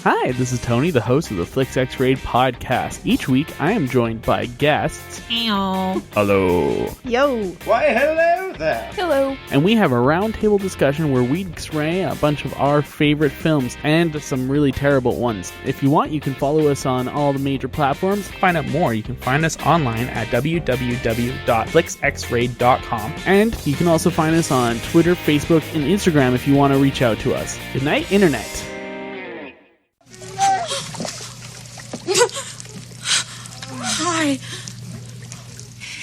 Hi, this is Tony, the host of the Xrayed podcast. Each week, I am joined by guests. Hello. Hello. Yo. Why, hello there. Hello. And we have a roundtable discussion where we Xray a bunch of our favorite films and some really terrible ones. If you want, you can follow us on all the major platforms. To find out more, you can find us online at www.flixxrayed.com. And you can also find us on Twitter, Facebook, and Instagram if you want to reach out to us. Good night, Internet. Hi.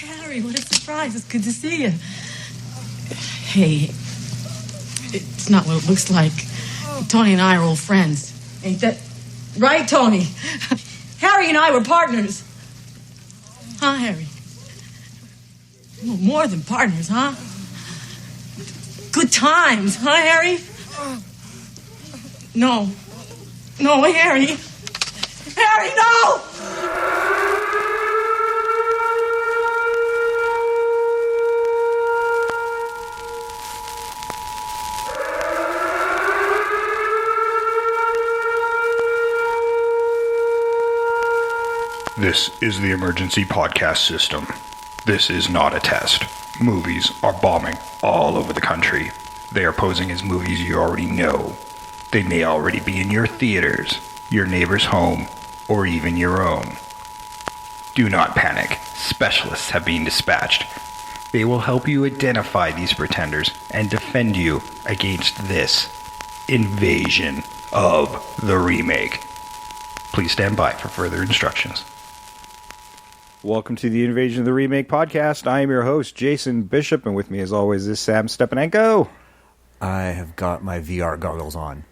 Harry, what a surprise. It's good to see you. Hey, it's not what it looks like. Tony and I are old friends. Ain't that right, Tony? Harry and I were partners. Huh, Harry? Well, more than partners, huh? Good times, huh, Harry? No. No, Harry. Harry, no! This is the emergency podcast system. This is not a test. Movies are bombing all over the country. They are posing as movies you already know. They may already be in your theaters, your neighbor's home, or even your own. Do not panic. Specialists have been dispatched. They will help you identify these pretenders and defend you against this invasion of the remake. Please stand by for further instructions. Welcome to the Invasion of the Remake podcast. I am your host, Jason Bishop, and with me as always is Sam Stepanenko. I have got my VR goggles on.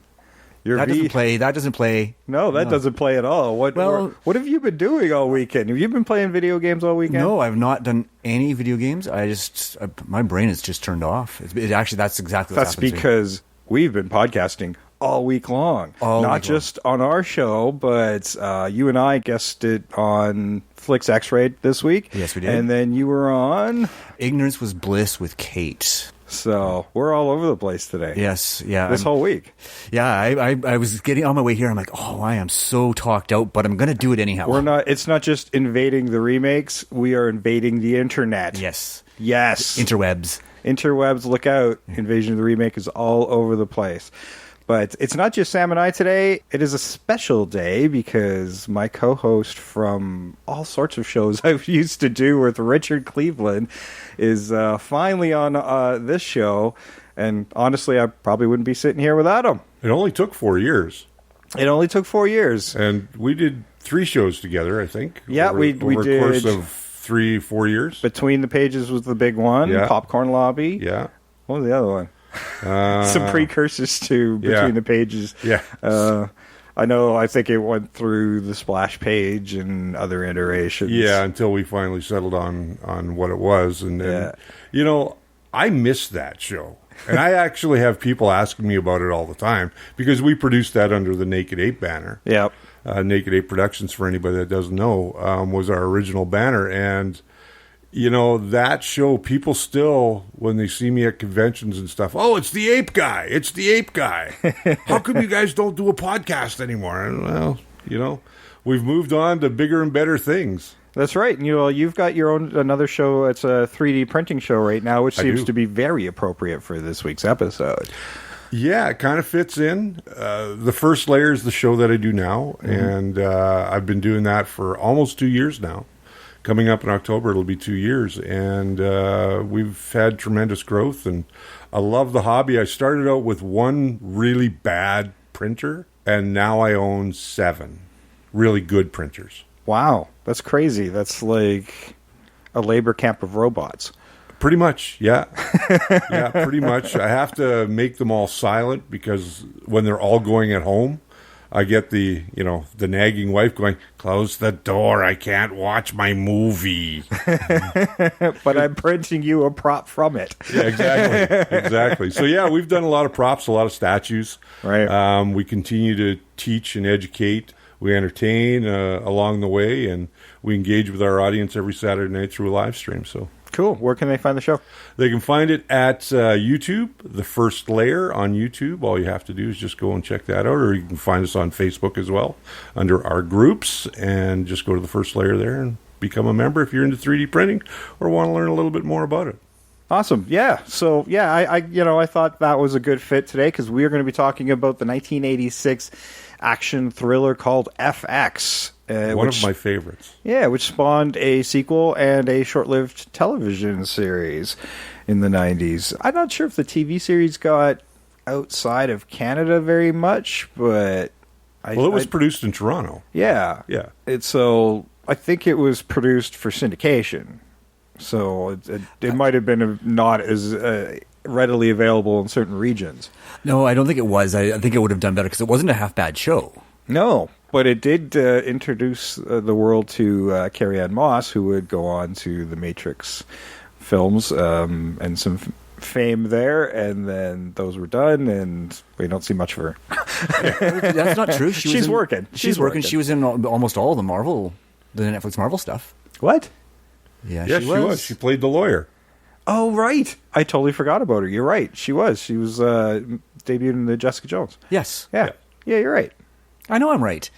That doesn't play. No, that doesn't play at all. What have you been doing all weekend? Have you been playing video games all weekend? No, I've not done any video games. My brain is just turned off. That's exactly what's happened. That's because we've been podcasting all week long. Not just on our show, but you and I guested on Xrayed this week. Yes, we did. And then you were on Ignorance Was Bliss with Kate. So we're all over the place today. Yes, yeah. This whole week. Yeah, I was getting on my way here. I'm like, oh, I am so talked out, but I'm going to do it anyhow. It's not just invading the remakes. We are invading the internet. Yes. Interwebs, look out. Invasion of the Remake is all over the place. But it's not just Sam and I today. It is a special day because my co-host from all sorts of shows I've used to do with Richard Cleveland is finally on this show. And honestly, I probably wouldn't be sitting here without him. It only took 4 years. And we did 3 shows together, I think. Yeah, we did. Over a course of 3-4 years. Between the Pages was the big one. Yeah. Popcorn Lobby. Yeah. What was the other one? Some precursors to Between the Pages. Yeah. I think it went through the Splash Page and other iterations. Yeah, until we finally settled on what it was. And then, I miss that show. And I actually have people asking me about it all the time because we produced that under the Naked Ape banner. Yep. Naked Ape Productions, for anybody that doesn't know, was our original banner. And that show, people still, when they see me at conventions and stuff, oh, it's the Ape Guy. How come you guys don't do a podcast anymore? And, well, we've moved on to bigger and better things. That's right. And, you've got your own, another show. It's a 3D printing show right now, which seems to be very appropriate for this week's episode. Yeah, it kind of fits in. The First Layer is the show that I do now, and I've been doing that for almost 2 years now. Coming up in October, it'll be 2 years, and we've had tremendous growth, and I love the hobby. I started out with one really bad printer, and now I own 7 really good printers. Wow, that's crazy. That's like a labor camp of robots. Pretty much, yeah. Yeah, pretty much. I have to make them all silent because when they're all going at home, I get the nagging wife going, close the door, I can't watch my movie. But I'm printing you a prop from it. Yeah, exactly. So, yeah, we've done a lot of props, a lot of statues. Right. We continue to teach and educate. We entertain along the way, and we engage with our audience every Saturday night through a live stream. So Cool. Where can they find the show? They can find it at YouTube, The First Layer on YouTube. All you have to do is just go and check that out, or you can find us on Facebook as well under our groups, and just go to The First Layer there and become a member if you're into 3D printing or want to learn a little bit more about it. Awesome. Yeah. So, yeah, I thought that was a good fit today because we are going to be talking about the 1986 action thriller called FX. One of my favorites. Yeah, which spawned a sequel and a short-lived television series in the 90s. I'm not sure if the TV series got outside of Canada very much, but... it was produced in Toronto. Yeah. Yeah. So I think it was produced for syndication. So it might have been not as readily available in certain regions. No, I don't think it was. I think it would have done better because it wasn't a half-bad show. No, but it did introduce the world to Carrie-Anne Moss, who would go on to the Matrix films and some fame there, and then those were done, and we don't see much of her. That's not true. She's working. She's working. She was in almost all of the Netflix Marvel stuff. What? Yeah, Yes, she was. She played the lawyer. Oh, right. I totally forgot about her. You're right. She was. She was debuted in the Jessica Jones. Yes. Yeah, you're right. I know I'm right.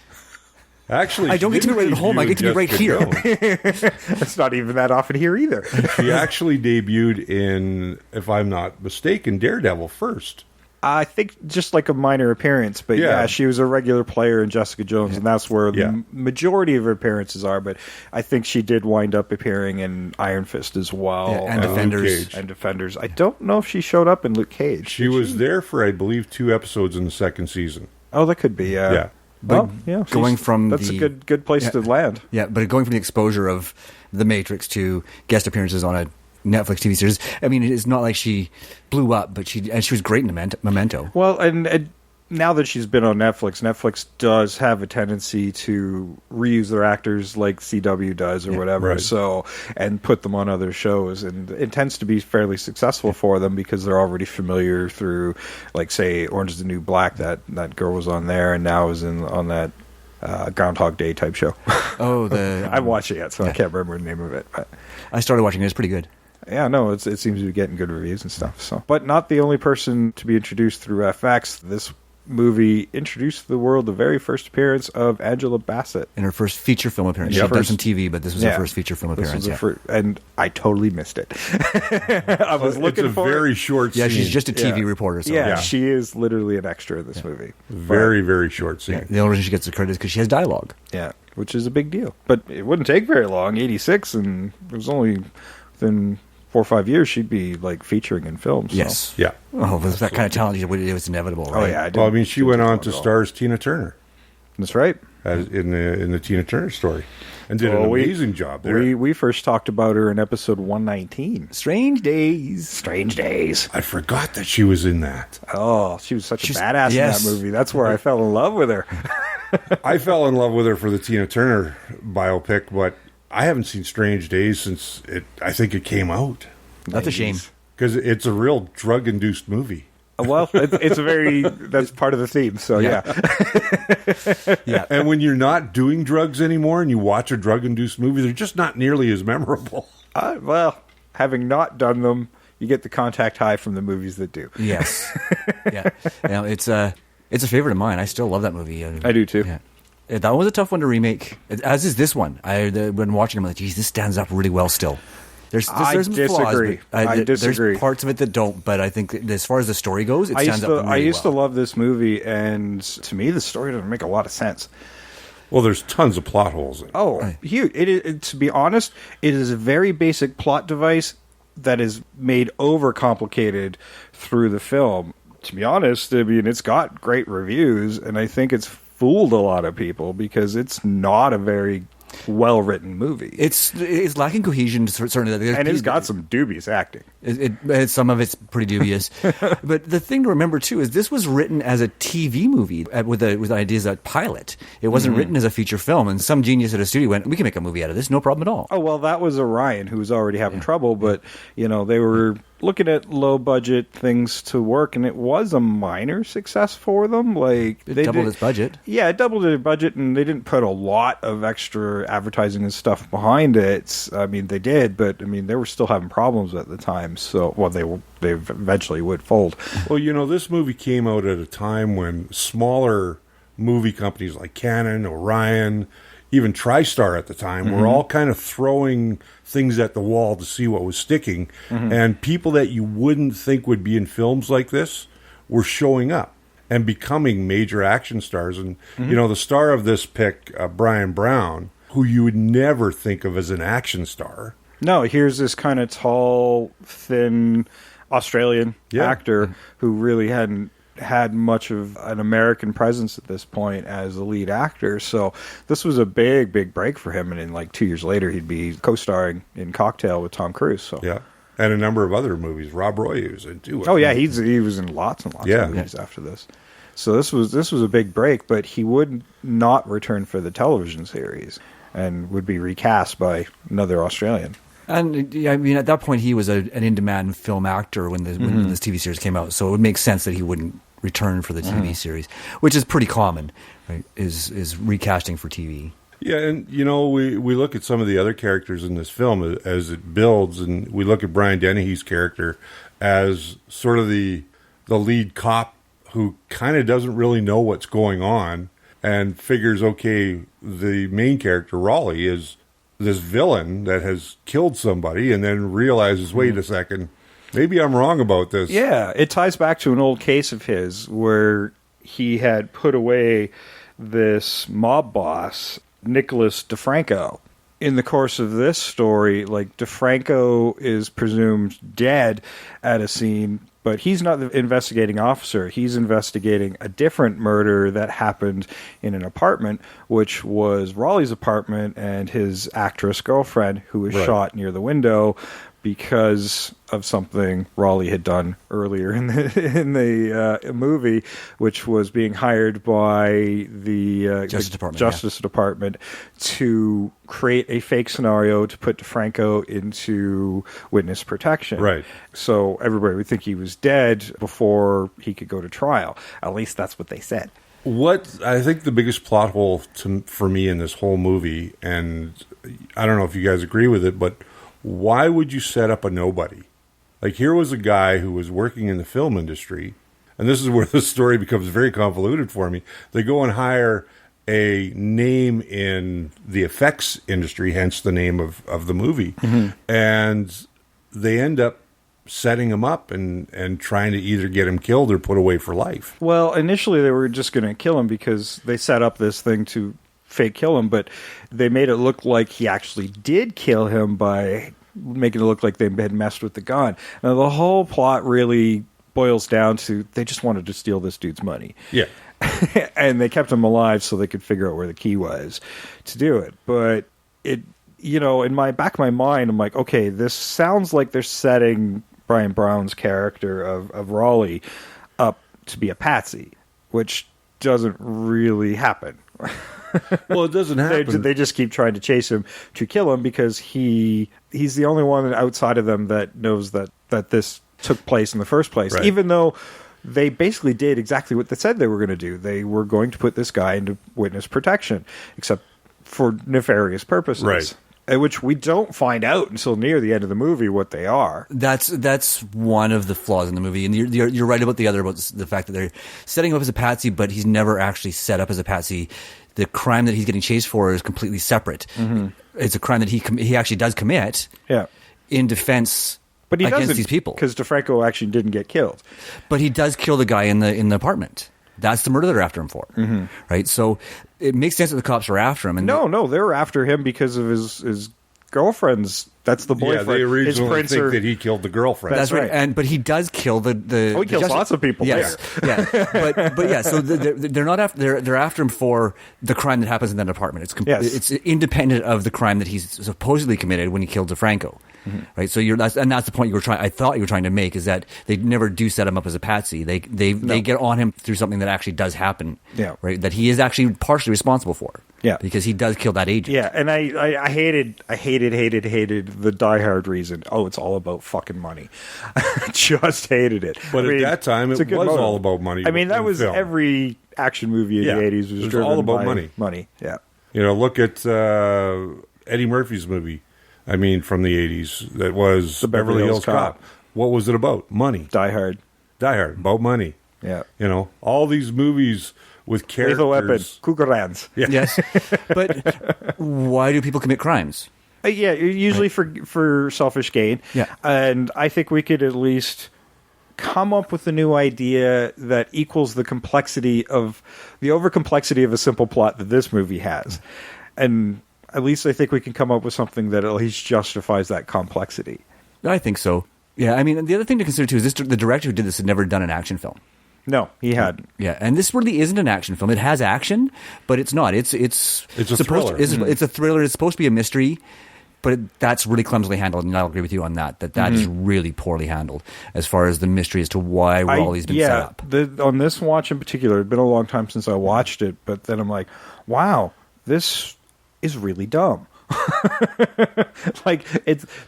Actually, I don't get to be right at home. I get to be right here. It's not even that often here either. She actually debuted in, if I'm not mistaken, Daredevil first. I think just like a minor appearance, but yeah, she was a regular player in Jessica Jones, and that's where the majority of her appearances are. But I think she did wind up appearing in Iron Fist as well. Yeah, and Defenders. And Defenders. I don't know if she showed up in Luke Cage. She was there for, I believe, 2 episodes in the second season. Oh, that could be, Yeah. Well, yeah. Going from that's a good place to land. Yeah, but going from the exposure of The Matrix to guest appearances on a Netflix TV series, I mean, it's not like she blew up, but she was great in Memento. Well, and now that she's been on Netflix does have a tendency to reuse their actors like CW does or whatever, right. So, and put them on other shows, and it tends to be fairly successful for them because they're already familiar through, like, say, Orange is the New Black, that girl was on there and now is on that Groundhog Day type show. Oh, I haven't watched it yet, so I can't remember the name of it. But I started watching it. It's pretty good. Yeah, no, it seems to be getting good reviews and stuff. So, but not the only person to be introduced through FX. This movie introduced the world the very first appearance of Angela Bassett. In her first feature film appearance. She'd done some TV, but this was her first feature film appearance. And I totally missed it. I was looking it's a for very short scene. Yeah, she's just a TV reporter. So. Yeah, she is literally an extra in this movie. Very, very short scene. The only reason she gets the credit is because she has dialogue. Yeah, which is a big deal. But it wouldn't take very long, 86, and it was only within 4 or 5 years she'd be like featuring in films. So. Yes. Yeah. Oh, with that kind of talent, it was inevitable, right? Oh, yeah. Well, I mean, she went on to star as Tina Turner. That's right. In the Tina Turner story. And did an amazing job there. We first talked about her in episode 119. Strange Days. Strange Days. I forgot that she was in that. Oh, she was such a badass in that movie. That's where I fell in love with her. I fell in love with her for the Tina Turner biopic, but I haven't seen Strange Days since I think it came out. That's a shame. Because it's a real drug-induced movie. Well, it's that's part of the theme, so yeah. Yeah. And when you're not doing drugs anymore and you watch a drug-induced movie, they're just not nearly as memorable. Well, having not done them, you get the contact high from the movies that do. Yes. Yeah. It's a favorite of mine. I still love that movie. I do too. Yeah. That was a tough one to remake, as is this one. When watching it, I'm like, geez, this stands up really well still. There's some disagree. flaws. I disagree. There's parts of it that don't, but I think as far as the story goes, it stands up really well. I used to love this movie, and to me, the story doesn't make a lot of sense. Well, there's tons of plot holes in it. Oh, huge. To be honest, it is a very basic plot device that is made overcomplicated through the film. To be honest, I mean, it's got great reviews, and I think it's fooled a lot of people because it's not a very well-written movie. It's lacking cohesion, certainly. And it's got some dubious acting. Some of it's pretty dubious. But the thing to remember, too, is this was written as a TV movie with ideas as a pilot. It wasn't written as a feature film, and some genius at a studio went, we can make a movie out of this, no problem at all. Oh, well, that was Orion, who was already having trouble, but, they were looking at low budget things to work, and it was a minor success for them. Like It doubled its budget. Yeah, it doubled their budget, and they didn't put a lot of extra advertising and stuff behind it. I mean, they did, but I mean, they were still having problems at the time. So, well, they eventually would fold. Well, this movie came out at a time when smaller movie companies like Canon, Orion, even TriStar at the time were all kind of throwing things at the wall to see what was sticking. And people that you wouldn't think would be in films like this were showing up and becoming major action stars. And, the star of this pick, Brian Brown, who you would never think of as an action star. No, here's this kind of tall, thin Australian actor who really hadn't had much of an American presence at this point as a lead actor. So this was a big, big break for him. And in like 2 years later, he'd be co-starring in Cocktail with Tom Cruise. So Yeah. And a number of other movies. Rob Roy was in too. Oh yeah, he was in lots and lots of movies after this. So this was a big break, but he would not return for the television series and would be recast by another Australian. And I mean, at that point, he was an in-demand film actor when this TV series came out. So it would make sense that he wouldn't return for the TV series, which is pretty common, right? Is recasting for TV. Yeah, and we look at some of the other characters in this film as it builds, and we look at Brian Dennehy's character as sort of the lead cop who kind of doesn't really know what's going on and figures, okay, the main character, Raleigh, is this villain that has killed somebody, and then realizes, wait a second, maybe I'm wrong about this. Yeah, it ties back to an old case of his where he had put away this mob boss, Nicholas DeFranco. In the course of this story, like, DeFranco is presumed dead at a scene, but he's not the investigating officer. He's investigating a different murder that happened in an apartment, which was Raleigh's apartment and his actress girlfriend, who was shot near the window because of something Raleigh had done earlier in the movie, which was being hired by the Justice Department to create a fake scenario to put DeFranco into witness protection. Right. So everybody would think he was dead before he could go to trial. At least that's what they said. What I think the biggest plot hole for me in this whole movie, and I don't know if you guys agree with it, but why would you set up a nobody? Like, here was a guy who was working in the film industry, and this is where the story becomes very convoluted for me. They go and hire a name in the effects industry, hence the name of the movie, and they end up setting him up and trying to either get him killed or put away for life. Well, initially they were just going to kill him because they set up this thing to fake kill him, but they made it look like he actually did kill him by making it look like they had messed with the gun. Now, the whole plot really boils down to they just wanted to steal this dude's money. Yeah. And they kept him alive so they could figure out where the key was to do it. But it, in my back of my mind, I'm like, okay, this sounds like they're setting Brian Brown's character of Raleigh up to be a patsy, which doesn't really happen. Well, it doesn't happen. They just keep trying to chase him to kill him because he's the only one outside of them that knows that this took place in the first place. Right. Even though they basically did exactly what they said they were going to do. They were going to put this guy into witness protection, except for nefarious purposes. Right. Which we don't find out until near the end of the movie what they are. That's one of the flaws in the movie, and you're right about the fact that they're setting him up as a patsy, but he's never actually set up as a patsy. The crime that he's getting chased for is completely separate. It's a crime that he actually does commit. Yeah. In defense, but he against these people, because DeFranco actually didn't get killed. But he does kill the guy in the apartment. That's the murder they're after him for, right? So it makes sense that the cops are after him. And no, they were after him because of his girlfriend's. That's the boyfriend. Yeah, they originally his think that he killed the girlfriend. That's right. But he does kill the. He kills lots of people. Yes, yeah. But yeah. So they're not after. They're after him for the crime that happens in that apartment. It's independent of the crime that he's supposedly committed when he killed DeFranco. Right, so that's the point I thought you were trying to make, is that they never do set him up as a patsy. They get on him through something that actually does happen. Yeah. Right, that he is actually partially responsible for. Yeah. Because he does kill that agent. Yeah, and I hated the Die Hard reason. Oh, it's all about fucking money. I just hated it. But at that time, it was all about money. I mean, that was film. every action movie in the 80s was driven all about by money. Money, yeah. Look at Eddie Murphy's movie, from the 80s, that was The Beverly Hills Cop. What was it about? Money. Die Hard, about money. yeah. All these movies with characters. Lethal Weapon, Cougarans. Yeah. Yes. But why do people commit crimes? Yeah, usually for selfish gain. Yeah. And I think we could at least come up with a new idea that equals the over-complexity of a simple plot that this movie has. And at least I think we can come up with something that at least justifies that complexity. I think so. Yeah, I mean, the other thing to consider, too, is the director who did this had never done an action film. No, he hadn't. Yeah, and this really isn't an action film. It has action, but it's not. It's a thriller. It's a thriller. It's supposed to be a mystery, but that's really clumsily handled, and I'll agree with you on that. That is really poorly handled as far as the mystery as to why Raleigh's been set up. On this watch in particular, it's been a long time since I watched it, but then I'm like, wow, this is really dumb.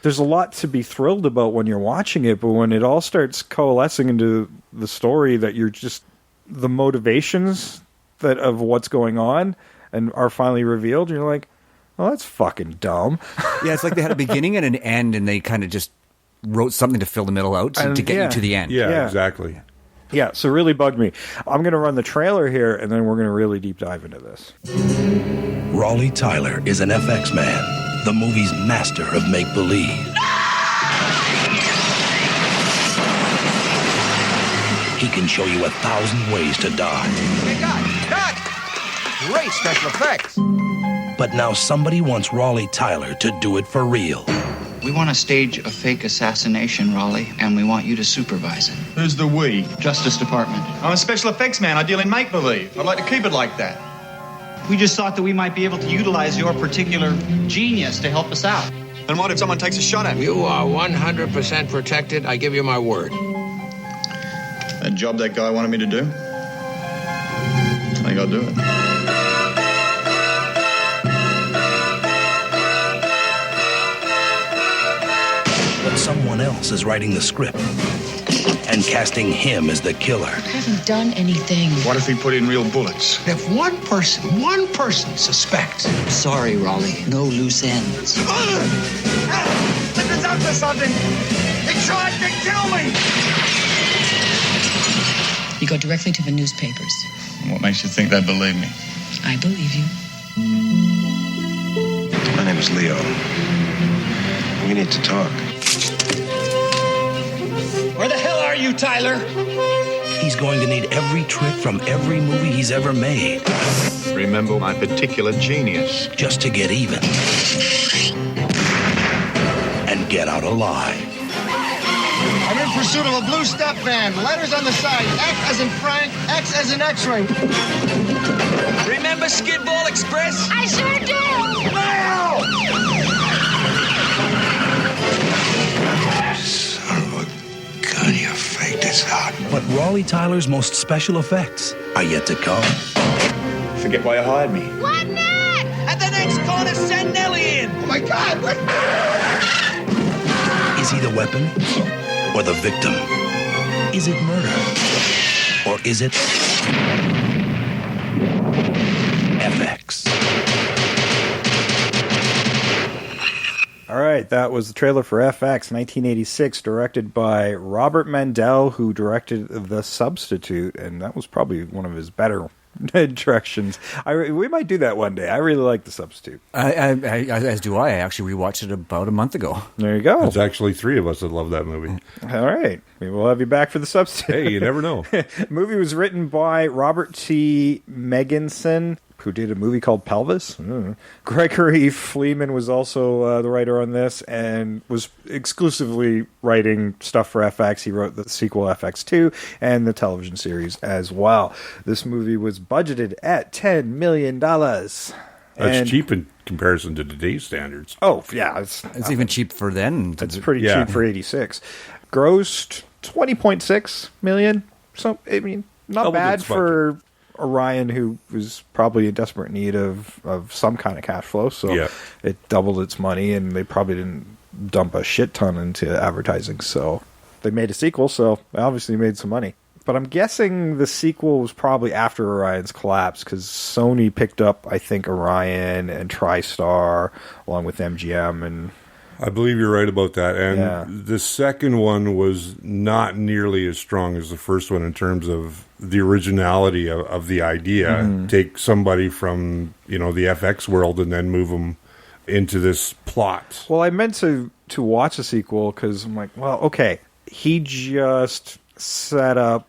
There's a lot to be thrilled about when you're watching it, but when it all starts coalescing into the story that you're just the motivations of what's going on and are finally revealed, you're like, well, that's fucking dumb. Yeah, it's like they had a beginning and an end, and they kind of just wrote something to fill the middle out to get you to the end. Yeah, exactly. Yeah, so really bugged me. I'm going to run the trailer here, and then we're going to really deep dive into this. Raleigh Tyler is an FX man, the movie's master of make-believe. He can show you 1,000 ways to die. Hey, cut! Great special effects. But now somebody wants Raleigh Tyler to do it for real. We want to stage a fake assassination, Raleigh, and we want you to supervise it. Who's the we? Justice Department. I'm a special effects man. I deal in make-believe. I'd like to keep it like that. We just thought that we might be able to utilize your particular genius to help us out. And what if someone takes a shot at me? You are 100% protected. I give you my word. That job that guy wanted me to do? I think I'll do it. But someone else is writing the script and casting him as the killer. I haven't done anything. What if he put in real bullets? If one person suspects. Sorry, Raleigh. No loose ends. This is up to something! He tried to kill me! You go directly to the newspapers. What makes you think they believe me? I believe you. My name is Leo. We need to talk. Where the hell are you, Tyler? He's going to need every trick from every movie he's ever made. Remember my particular genius. Just to get even. And get out alive. I'm in pursuit of a blue step van. Letters on the side. F as in Frank, X as in X-ray. Remember Skidball Express? I sure do! Son of a gun, you faked this out. But Raleigh Tyler's most special effects are yet to come. Forget why you hired me. What next? At the next corner, send Nellie in. Oh my God, what? Is he the weapon or the victim? Is it murder or is it FX? All right, that was the trailer for FX 1986, directed by Robert Mandel, who directed The Substitute, and that was probably one of his better directions. We might do that one day. I really like The Substitute. As do I. I actually rewatched it about a month ago. There you go. There's actually 3 of us that love that movie. All right. Maybe we'll have you back for The Substitute. Hey, you never know. The movie was written by Robert T. Megginson, who did a movie called Pelvis. Gregory Fleeman was also the writer on this and was exclusively writing stuff for FX. He wrote the sequel FX2 and the television series as well. This movie was budgeted at $10 million. That's cheap in comparison to today's standards. Oh, yeah. It's even cheap for then. It's pretty cheap for 86. Grossed $20.6 million. So, I mean, not bad for Orion, who was probably in desperate need of some kind of cash flow, so it doubled its money, and they probably didn't dump a shit ton into advertising, so they made a sequel, so they obviously made some money. But I'm guessing the sequel was probably after Orion's collapse, because Sony picked up, I think, Orion and TriStar, along with MGM. And I believe you're right about that. And the second one was not nearly as strong as the first one in terms of the originality of the idea. Mm-hmm. Take somebody from, the FX world and then move them into this plot. Well, I meant to watch the sequel because I'm like, well, okay, he just set up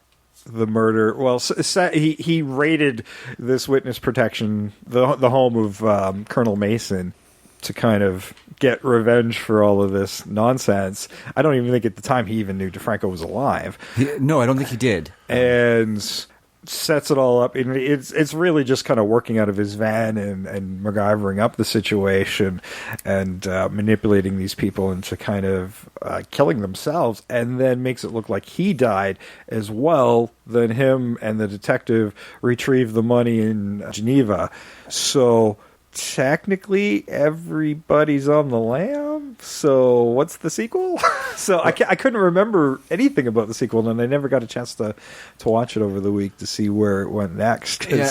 the murder. Well, he raided this witness protection, the home of Colonel Mason, to kind of get revenge for all of this nonsense. I don't even think at the time he even knew DeFranco was alive. No, I don't think he did. And sets it all up. And it's really just kind of working out of his van and MacGyvering up the situation and manipulating these people into kind of killing themselves, and then makes it look like he died as well. Then him and the detective retrieve the money in Geneva. So technically everybody's on the lam. So what's the sequel? So I couldn't remember anything about the sequel, and I never got a chance to watch it over the week to see where it went next. Yeah,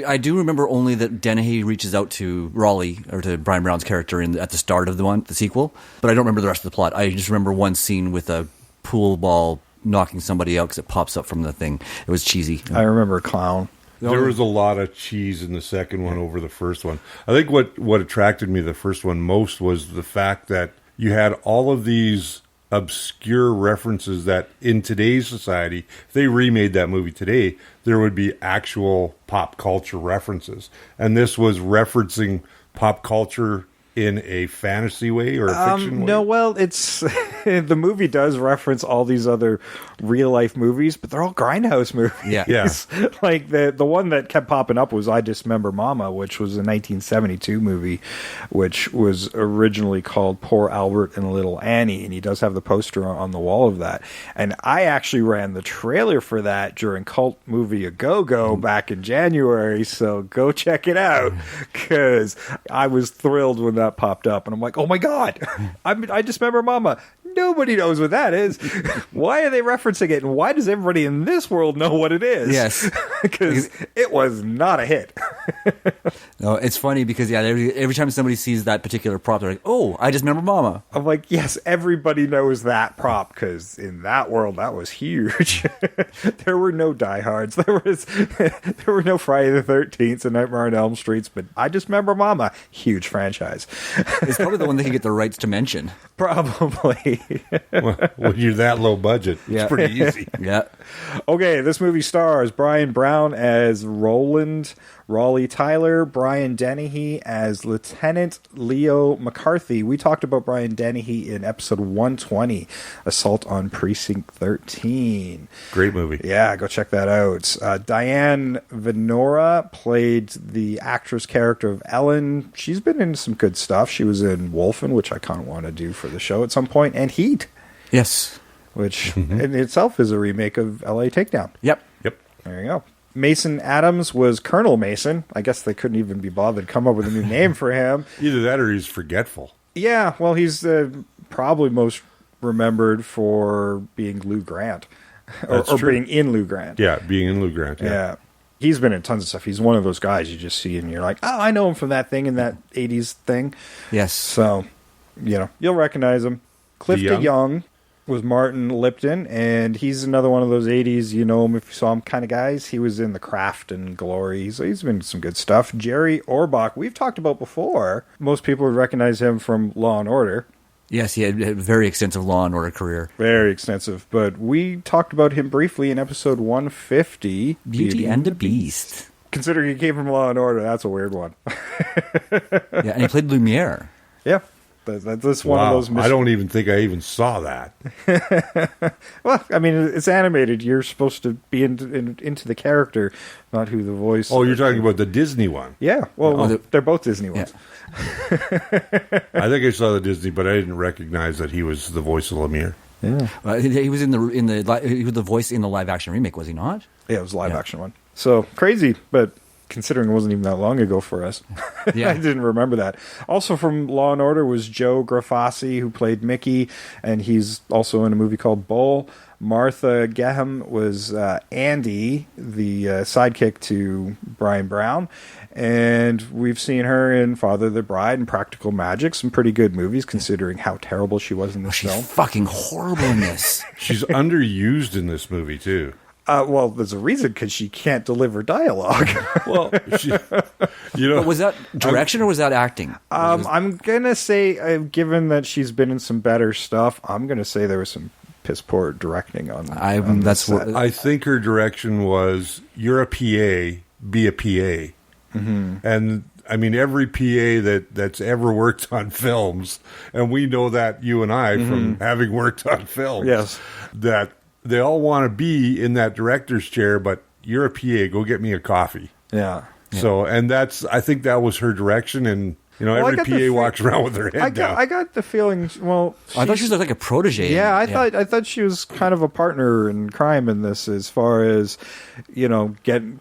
I do remember only that Dennehy reaches out to Raleigh, or to Brian Brown's character at the start of the sequel, but I don't remember the rest of the plot. I just remember one scene with a pool ball knocking somebody out because it pops up from the thing. It was cheesy. I remember a clown. There was a lot of cheese in the second one over the first one. I think what attracted me to the first one most was the fact that you had all of these obscure references that in today's society, if they remade that movie today, there would be actual pop culture references. And this was referencing pop culture in a fantasy way or a fiction way? No, well, it's the movie does reference all these other real life movies, but they're all grindhouse movies. Yeah. Like the one that kept popping up was I Dismember Mama, which was a 1972 movie, which was originally called Poor Albert and Little Annie, and he does have the poster on the wall of that. And I actually ran the trailer for that during Cult Movie A Go-Go back in January, so go check it out, because I was thrilled when that popped up, and I'm like, oh my god, I Dismember Mama. Nobody knows what that is. Why are they referencing it, and why does everybody in this world know what it is? Yes. Because it was not a hit. No, it's funny because, every time somebody sees that particular prop, they're like, oh, I Dismember Mama. I'm like, yes, everybody knows that prop, because in that world, that was huge. There were no diehards. There were no Friday the 13th and Nightmare on Elm Streets, but I Dismember Mama, huge franchise. It's probably the one they can get the rights to mention. Probably. When you're that low budget, it's pretty easy. Yeah. Okay, this movie stars Brian Brown as Roland, Raleigh Tyler, Brian Dennehy as Lieutenant Leo McCarthy. We talked about Brian Dennehy in episode 120, Assault on Precinct 13. Great movie. Yeah, go check that out. Diane Venora played the actress character of Ellen. She's been in some good stuff. She was in Wolfen, which I kind of want to do for the show at some point, and Heat. Yes. Which in itself is a remake of LA Takedown. Yep. There you go. Mason Adams was Colonel Mason. I guess they couldn't even be bothered to come up with a new name for him. Either that or he's forgetful. Yeah, well, he's probably most remembered for being Lou Grant. or being in Lou Grant. Yeah, being in Lou Grant. Yeah. He's been in tons of stuff. He's one of those guys you just see and you're like, oh, I know him from that thing in that 80s thing. Yes. So, you'll recognize him. Clifton Young was Martin Lipton, and he's another one of those 80s, you know him if you saw him kind of guys. He was in The Craft and Glory, so he's been in some good stuff. Jerry Orbach, we've talked about before. Most people would recognize him from Law & Order. Yes, he had a very extensive Law & Order career. Very extensive, but we talked about him briefly in episode 150. Beauty and the Beast. Considering he came from Law & Order, that's a weird one. Yeah, and he played Lumiere. Yeah. That's one of those. I don't even think I even saw that. Well, I mean, it's animated. You're supposed to be into the character, not who the voice. Oh, you're talking about the Disney one? Yeah. Well, they're both Disney ones. Yeah. I think I saw the Disney, but I didn't recognize that he was the voice of Lemire. Yeah. He was he was the voice in the live action remake, was he not? Yeah, it was a live action one. So crazy, but considering it wasn't even that long ago for us. Yeah. I didn't remember that. Also from Law & Order was Joe Grafasi, who played Mickey, and he's also in a movie called Bull. Martha Geham was Andy, the sidekick to Brian Brown. And we've seen her in Father the Bride and Practical Magic, some pretty good movies considering how terrible she was in this film. She's fucking horrible in this. She's underused in this movie, too. Well, there's a reason, because she can't deliver dialogue. Well, But was that direction or was that acting? I'm going to say, given that she's been in some better stuff, I'm going to say there was some piss poor directing on that's this set. I think her direction was, you're a PA, be a PA. Mm-hmm. And I mean, every PA that's ever worked on films, and we know that, you and I, from having worked on films, Yes. that they all want to be in that director's chair, but you're a PA, go get me a coffee. Yeah. So, and I think that was her direction, and every PA walks around with her head down. I got the feeling. Well, I thought she was like a protege. Yeah, I thought she was kind of a partner in crime in this, as far as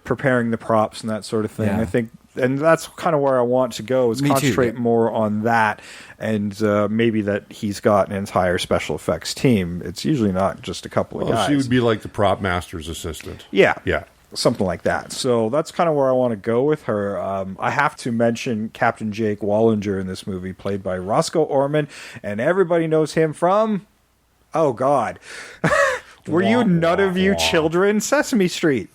preparing the props and that sort of thing. Yeah. I think, and that's kind of where I want to go, is Me too, concentrate yeah. more on that, and maybe that he's got an entire special effects team. It's usually not just a couple of guys. She would be like the prop master's assistant. Yeah. Yeah. Something like that. So that's kind of where I want to go with her. I have to mention Captain Jake Wallinger in this movie, played by Roscoe Orman, and everybody knows him from, oh God, were you none of you children? Sesame Street.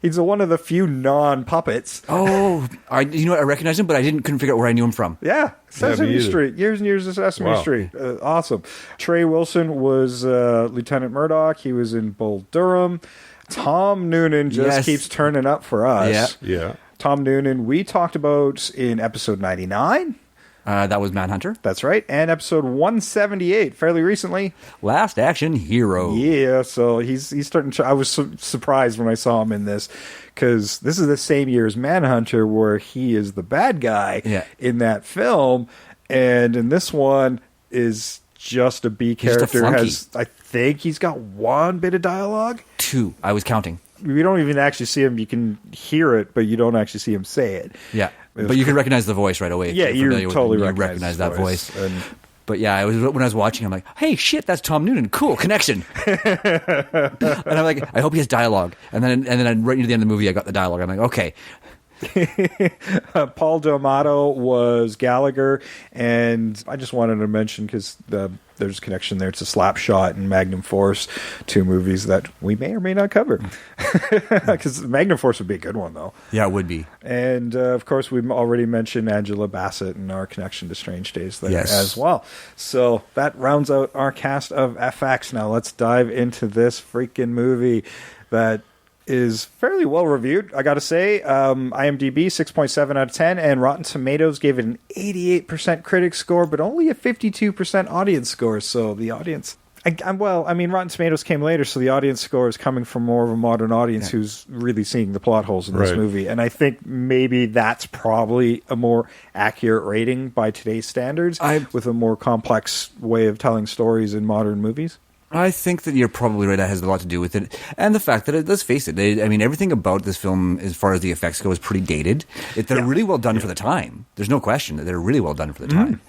He's one of the few non-puppets. Oh, I recognized him, but couldn't figure out where I knew him from. Yeah, Sesame Street. Years and years of Sesame Street. Awesome. Trey Wilson was Lieutenant Murdoch. He was in Bull Durham. Tom Noonan just keeps turning up for us. Yeah. Tom Noonan, we talked about in episode 99. That was Manhunter. That's right. And episode 178, fairly recently. Last Action Hero. Yeah, so he's starting to... I was surprised when I saw him in this, because this is the same year as Manhunter, where he is the bad guy in that film. And in this one is just a B character. I think he's got one bit of dialogue. 2. I was counting. We don't even actually see him. You can hear it, but you don't actually see him say it. Yeah. But you can recognize the voice right away. Yeah, you totally recognize that voice. But yeah, when I was watching, I'm like, hey, shit, that's Tom Noonan. Cool, connection. And I'm like, I hope he has dialogue. And then right near the end of the movie, I got the dialogue. I'm like, okay. Paul D'Amato was Gallagher, and I just wanted to mention, because there's a connection there to Slapshot and Magnum Force, 2 movies that we may or may not cover, because Magnum Force would be a good one, though. Yeah, it would be. And of course, we've already mentioned Angela Bassett and our connection to Strange Days there as well. So that rounds out our cast of FX. Now let's dive into this freaking movie that is fairly well reviewed, I gotta say. IMDb 6.7 out of 10, and Rotten Tomatoes gave it an 88% critic score, but only a 52% audience score. So the audience, Rotten Tomatoes came later, so the audience score is coming from more of a modern audience who's really seeing the plot holes in this movie. And I think maybe that's probably a more accurate rating by today's standards, with a more complex way of telling stories in modern movies. I think that you're probably right. That has a lot to do with it. And the fact that, let's face it, everything about this film, as far as the effects go, is pretty dated. They're really well done for the time. There's no question that they're really well done for the time.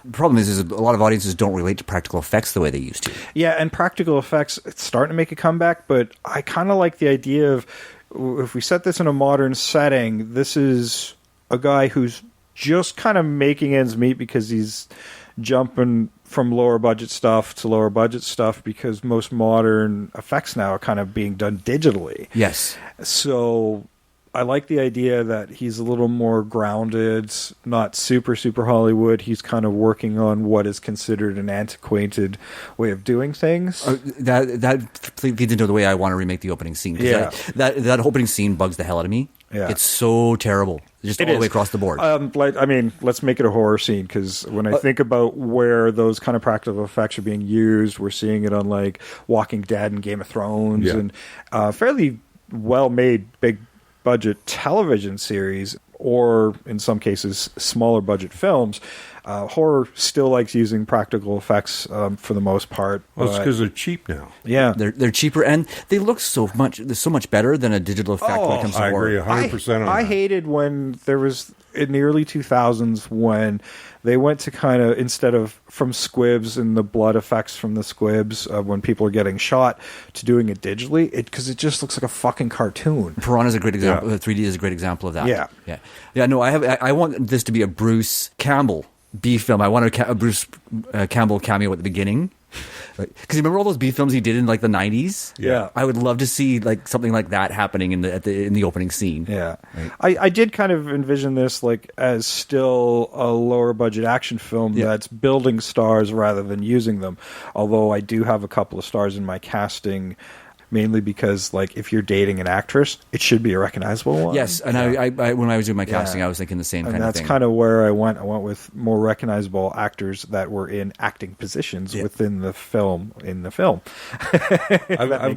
The problem is a lot of audiences don't relate to practical effects the way they used to. Yeah, and practical effects, it's starting to make a comeback, but I kind of like the idea of, if we set this in a modern setting, this is a guy who's just kind of making ends meet, because he's jumping from lower budget stuff to lower budget stuff, because most modern effects now are kind of being done digitally. Yes. So I like the idea that he's a little more grounded, not super Hollywood. He's kind of working on what is considered an antiquated way of doing things. That feeds into the way I want to remake the opening scene. Yeah. That opening scene bugs the hell out of me. Yeah. It's so terrible. Just all the way across the board. Let's make it a horror scene, because when I think about where those kind of practical effects are being used, we're seeing it on like Walking Dead and Game of Thrones and fairly well-made big budget television series, or in some cases smaller budget films. Horror still likes using practical effects for the most part. Well, it's because they're cheap now. Yeah, they're cheaper and they look so much better than a digital effect when it comes to I horror. agree 100% on that. I hated when there was in the early 2000s when they went to kind of, instead of from squibs and the blood effects from the squibs when people are getting shot, to doing it digitally, because it just looks like a fucking cartoon. Piranha's a great example. 3D is a great example of that. Yeah. No, I want this to be a Bruce Campbell B film. I want a Bruce Campbell cameo at the beginning. Because you remember all those B films he did in like the 90s? Yeah. I would love to see like something like that happening in the opening scene. Yeah. Right. I did kind of envision this like as still a lower budget action film that's building stars rather than using them. Although I do have a couple of stars in my casting, mainly because, like, if you're dating an actress, it should be a recognizable one. Yes, and I when I was doing my casting, I was thinking the same kind of thing. And that's kind of where I went. I went with more recognizable actors that were in acting positions within the film. I've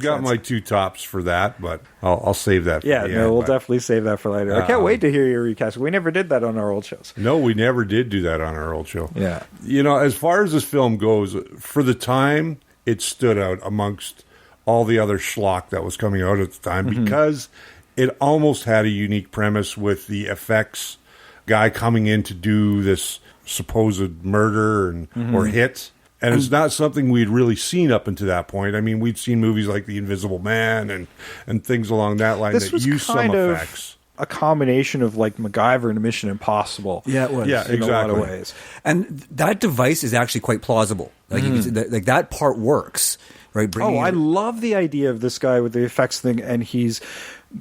got my two tops for that, but I'll save that for the end. We'll definitely save that for later. I can't wait to hear your recast. We never did that on our old shows. No, we never did do that on our old show. Yeah. You know, as far as this film goes, for the time, it stood out amongst all the other schlock that was coming out at the time because it almost had a unique premise with the effects guy coming in to do this supposed murder or hit. And it's not something we'd really seen up until that point. I mean, we'd seen movies like The Invisible Man and things along that line that used some effects. A combination of like MacGyver and Mission Impossible. Yeah, it was. Yeah, in exactly. a lot of ways. And that device is actually quite plausible. Like, you can see that part works. Right, I love the idea of this guy with the effects thing, and he's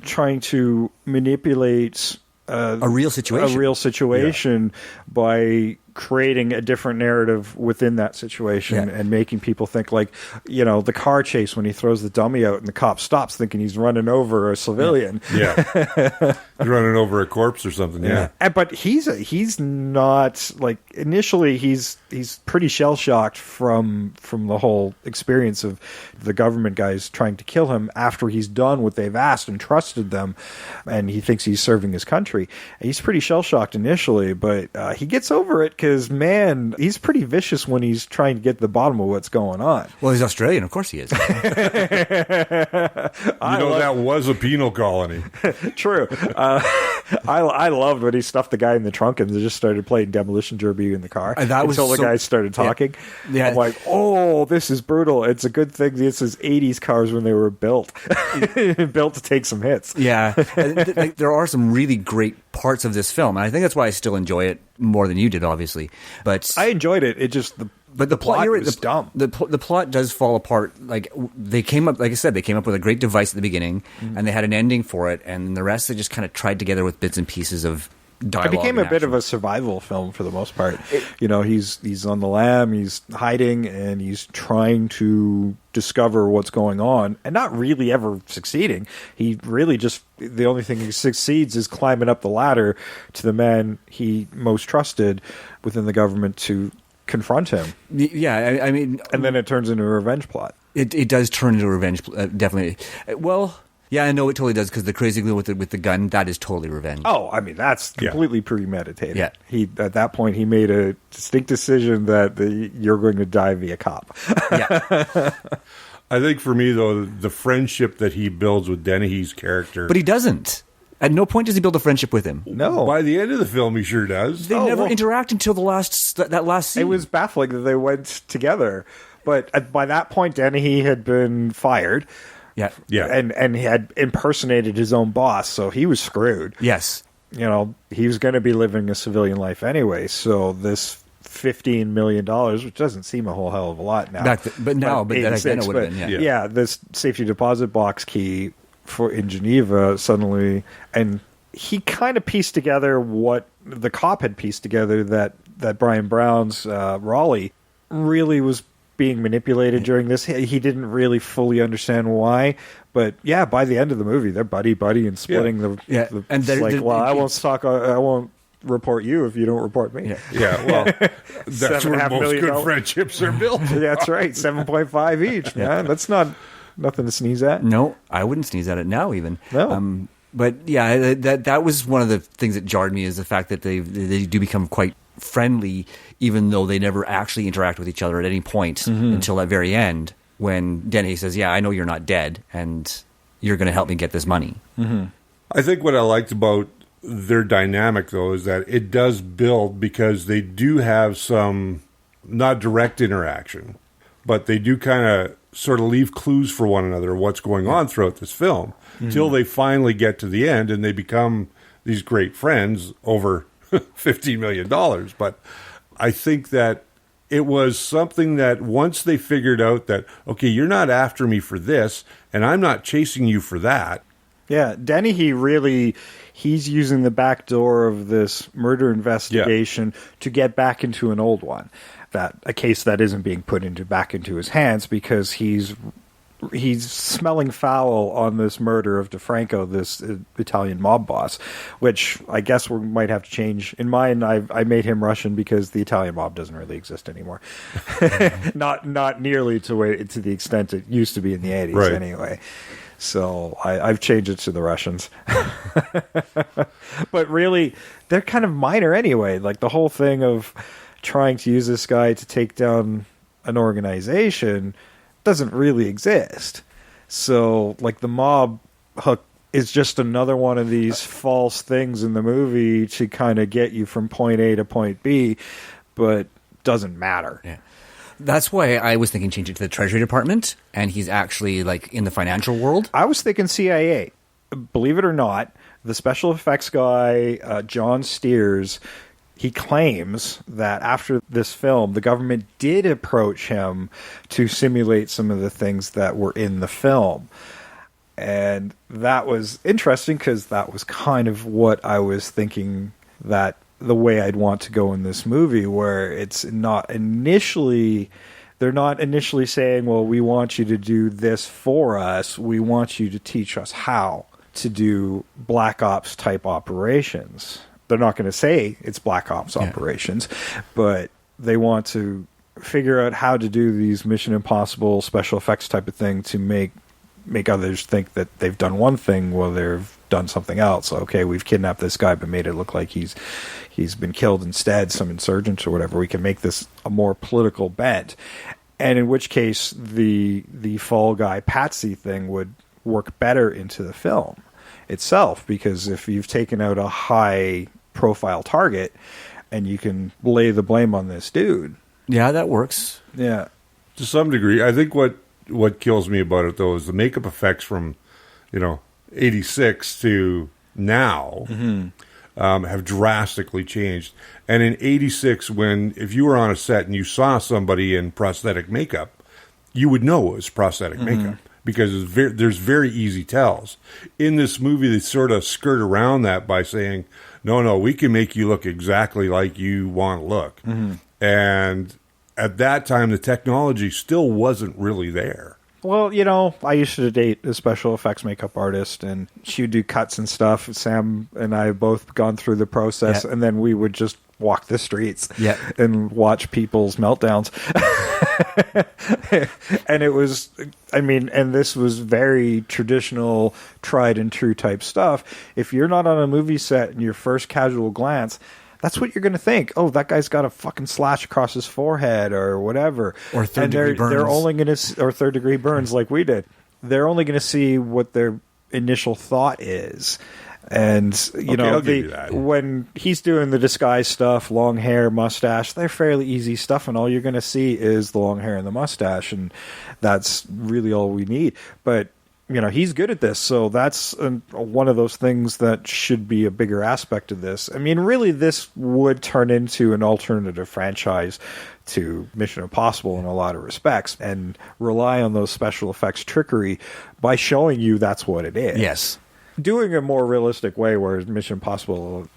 trying to manipulate a real situation by creating a different narrative within that situation and making people think, like, you know, the car chase when he throws the dummy out and the cop stops thinking he's running over a civilian. Yeah. He's running over a corpse or something. Yeah. But he's not, like, initially he's pretty shell shocked from the whole experience of the government guys trying to kill him after he's done what they've asked and trusted them, and he thinks he's serving his country. And he's pretty shell shocked initially, but he gets over it because, man, he's pretty vicious when he's trying to get to the bottom of what's going on. Well, he's Australian, of course he is. That was a penal colony. True. I loved when he stuffed the guy in the trunk and they just started playing Demolition Derby in the car until the guy started talking. Yeah. I'm like, oh, this is brutal. It's a good thing this is 80s cars when they were built. Built to take some hits. Yeah. There are some really great parts of this film, and I think that's why I still enjoy it more than you did, obviously. But I enjoyed it. It just the plot was dumb. The plot does fall apart. Like, they came up, like I said, they came up with a great device at the beginning, and they had an ending for it, and the rest they just kind of tried together with bits and pieces of dialogue. It became a bit of a survival film for the most part. He's on the lam, he's hiding, and he's trying to discover what's going on, and not really ever succeeding. He really just, the only thing he succeeds is climbing up the ladder to the man he most trusted within the government to confront him. Yeah, I mean... And then it turns into a revenge plot. It does turn into a revenge, definitely. Well... Yeah, I know it totally does, because the crazy glue with the gun, that is totally revenge. Oh, I mean, that's completely premeditated. Yeah. At that point, he made a distinct decision that you're going to die via cop. Yeah. I think for me, though, the friendship that he builds with Dennehy's character... But he doesn't. At no point does he build a friendship with him. No. By the end of the film, he sure does. They never interact until that last scene. It was baffling that they went together. But by that point, Dennehy had been fired. Yeah. And he had impersonated his own boss, so he was screwed. Yes. You know, he was going to be living a civilian life anyway, so this $15 million, which doesn't seem a whole hell of a lot now. But then it would have been, yeah, this safety deposit box key in Geneva suddenly, and he kind of pieced together what the cop had pieced together, that Brian Brown's Raleigh really was being manipulated during this. He didn't really fully understand why, but yeah, by the end of the movie, they're buddy and splitting the and I won't report you if you don't report me. Yeah, well, that's where most good friendships are built. That's right, 7.5 each, man. That's nothing to sneeze at. No, I wouldn't sneeze at it now even. No. But yeah, that was one of the things that jarred me, is the fact that they do become quite friendly, even though they never actually interact with each other at any point until that very end, when Denny says, yeah, I know you're not dead, and you're going to help me get this money. I think what I liked about their dynamic, though, is that it does build, because they do have some, not direct interaction, but they do kind of sort of leave clues for one another what's going on throughout this film, till they finally get to the end and they become these great friends over $15 million. But I think that it was something that once they figured out that, okay, you're not after me for this, and I'm not chasing you for that. Yeah, Denny, he's using the back door of this murder investigation to get back into an old one. A case that isn't being put back into his hands, because he's smelling foul on this murder of DeFranco, this Italian mob boss, which I guess we might have to change. In mine, I made him Russian because the Italian mob doesn't really exist anymore. not nearly to the extent it used to be in the 80s anyway. So I've changed it to the Russians. But really, they're kind of minor anyway. Like the whole thing of trying to use this guy to take down an organization doesn't really exist. So, like, the mob hook is just another one of these false things in the movie to kind of get you from point A to point B, but doesn't matter. Yeah. That's why I was thinking change it to the Treasury Department, and he's actually, like, in the financial world. I was thinking CIA. Believe it or not, the special effects guy, John Steers, he claims that after this film, the government did approach him to simulate some of the things that were in the film. And that was interesting, because that was kind of what I was thinking, that the way I'd want to go in this movie, where it's not initially... They're not initially saying, well, we want you to do this for us. We want you to teach us how to do Black Ops type operations. They're not going to say it's Black Ops operations, but they want to figure out how to do these Mission Impossible special effects type of thing to make others think that they've done one thing while they've done something else. Okay, we've kidnapped this guy but made it look like he's been killed instead, some insurgents or whatever. We can make this a more political bent. And in which case the Fall Guy Patsy thing would work better into the film itself, because if you've taken out a high profile target and you can lay the blame on this dude. Yeah, that works. Yeah. To some degree. I think what kills me about it, though, is the makeup effects from, 86 to now have drastically changed. And in 86, if you were on a set and you saw somebody in prosthetic makeup, you would know it was prosthetic makeup, because there's very easy tells. In this movie, they sort of skirt around that by saying, no, we can make you look exactly like you want to look. And at that time, the technology still wasn't really there. Well, I used to date a special effects makeup artist, and she would do cuts and stuff. Sam and I have both gone through the process, and then we would just walk the streets and watch people's meltdowns. And it was, and this was very traditional, tried and true type stuff. If you're not on a movie set and your first casual glance, that's what you're going to think. Oh, that guy's got a fucking slash across his forehead or whatever. Or third-degree burns. They're only going to, or third-degree burns like we did. They're only going to see what their initial thought is. And, when he's doing the disguise stuff, long hair, mustache, they're fairly easy stuff, and all you're going to see is the long hair and the mustache, and that's really all we need. But, he's good at this, so that's one of those things that should be a bigger aspect of this. Really, this would turn into an alternative franchise to Mission Impossible in a lot of respects, and rely on those special effects trickery by showing you that's what it is. Yes. Doing a more realistic way, whereas Mission Impossible,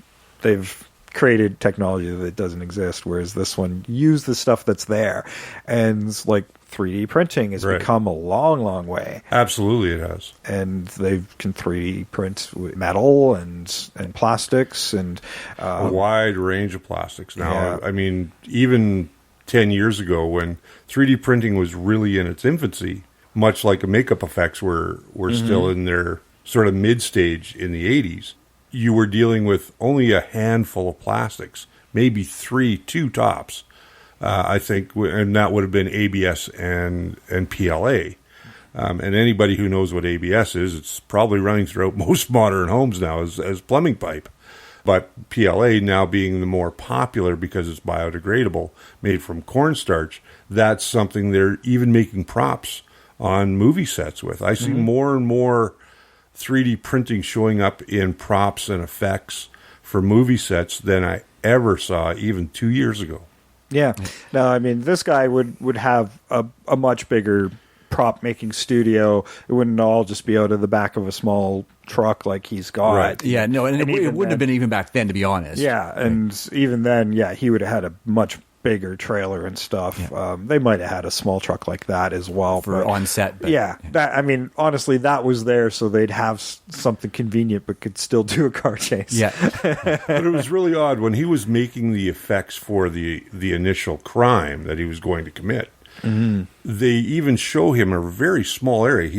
they've created technology that doesn't exist, whereas this one used the stuff that's there. And 3D printing has become a long, long way. Absolutely it has. And they can 3D print metal and plastics and a wide range of plastics now. Yeah. Even 10 years ago, when 3D printing was really in its infancy, much like makeup effects were still in their sort of mid-stage in the 80s, you were dealing with only a handful of plastics maybe two tops. I think, and that would have been ABS and PLA. And anybody who knows what ABS is, it's probably running throughout most modern homes now as plumbing pipe. But PLA now being the more popular because it's biodegradable, made from cornstarch, that's something they're even making props on movie sets with. I see more and more 3D printing showing up in props and effects for movie sets than I ever saw even 2 years ago. Yeah. No, I mean, this guy would have a much bigger prop making studio. It wouldn't all just be out of the back of a small truck like he's got. Right. Yeah, no, and it wouldn't have been even back then, to be honest. Yeah, and even then, he would have had a much bigger trailer and stuff. Yeah. They might have had a small truck like that as well. For on set. But, that, I mean, honestly, that was there so they'd have something convenient but could still do a car chase. Yeah. But it was really odd when he was making the effects for the initial crime that he was going to commit. Mm-hmm. They even show him a very small area.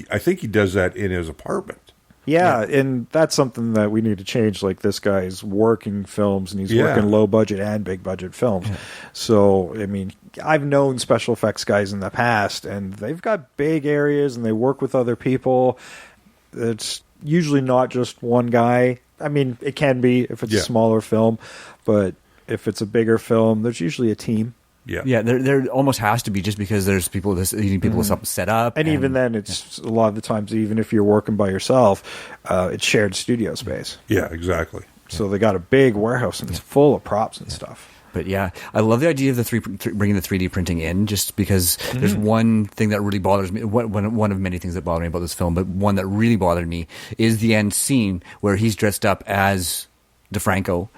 I think he does that in his apartment. Yeah, and that's something that we need to change. Like, this guy's working films, and he's working low budget and big budget films. Yeah. So, I mean, I've known special effects guys in the past, and they've got big areas, and they work with other people. It's usually not just one guy. I mean, it can be if it's a smaller film, but if it's a bigger film, there's usually a team. Yeah. There almost has to be, just because there's people you need people to set up, and even then, it's a lot of the times, even if you're working by yourself, it's shared studio space. Yeah, exactly. So they got a big warehouse and it's full of props and stuff. But I love the idea of bringing the 3D printing in, just because there's one thing that really bothers me. One of many things that bother me about this film, but one that really bothered me is the end scene where he's dressed up as DeFranco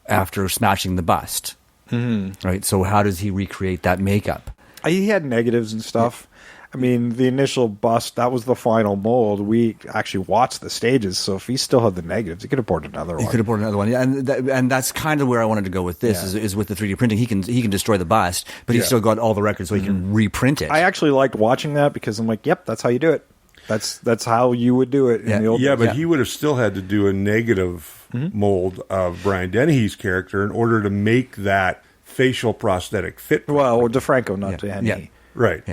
after smashing the bust. Mm-hmm. Right, so how does he recreate that makeup? He had negatives and stuff. I mean, the initial bust, that was the final mold. We actually watched the stages, so if he still had the negatives, he could have poured another one. He could have poured another one, and that's kind of where I wanted to go with this. Is with the 3D printing, he can destroy the bust, but he's still got all the records, so he can reprint it. I actually liked watching that because I'm like, yep, that's how you do it. That's how you would do it in the old days. But he would have still had to do a negative mold of Brian Dennehy's character in order to make that facial prosthetic fit. Well, DeFranco, not Dennehy. Yeah. Right.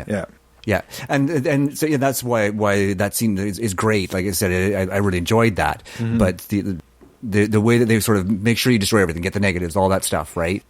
Yeah, and so that's why that scene is great. Like I said, I really enjoyed that. Mm-hmm. But the way that they sort of make sure you destroy everything, get the negatives, all that stuff, right?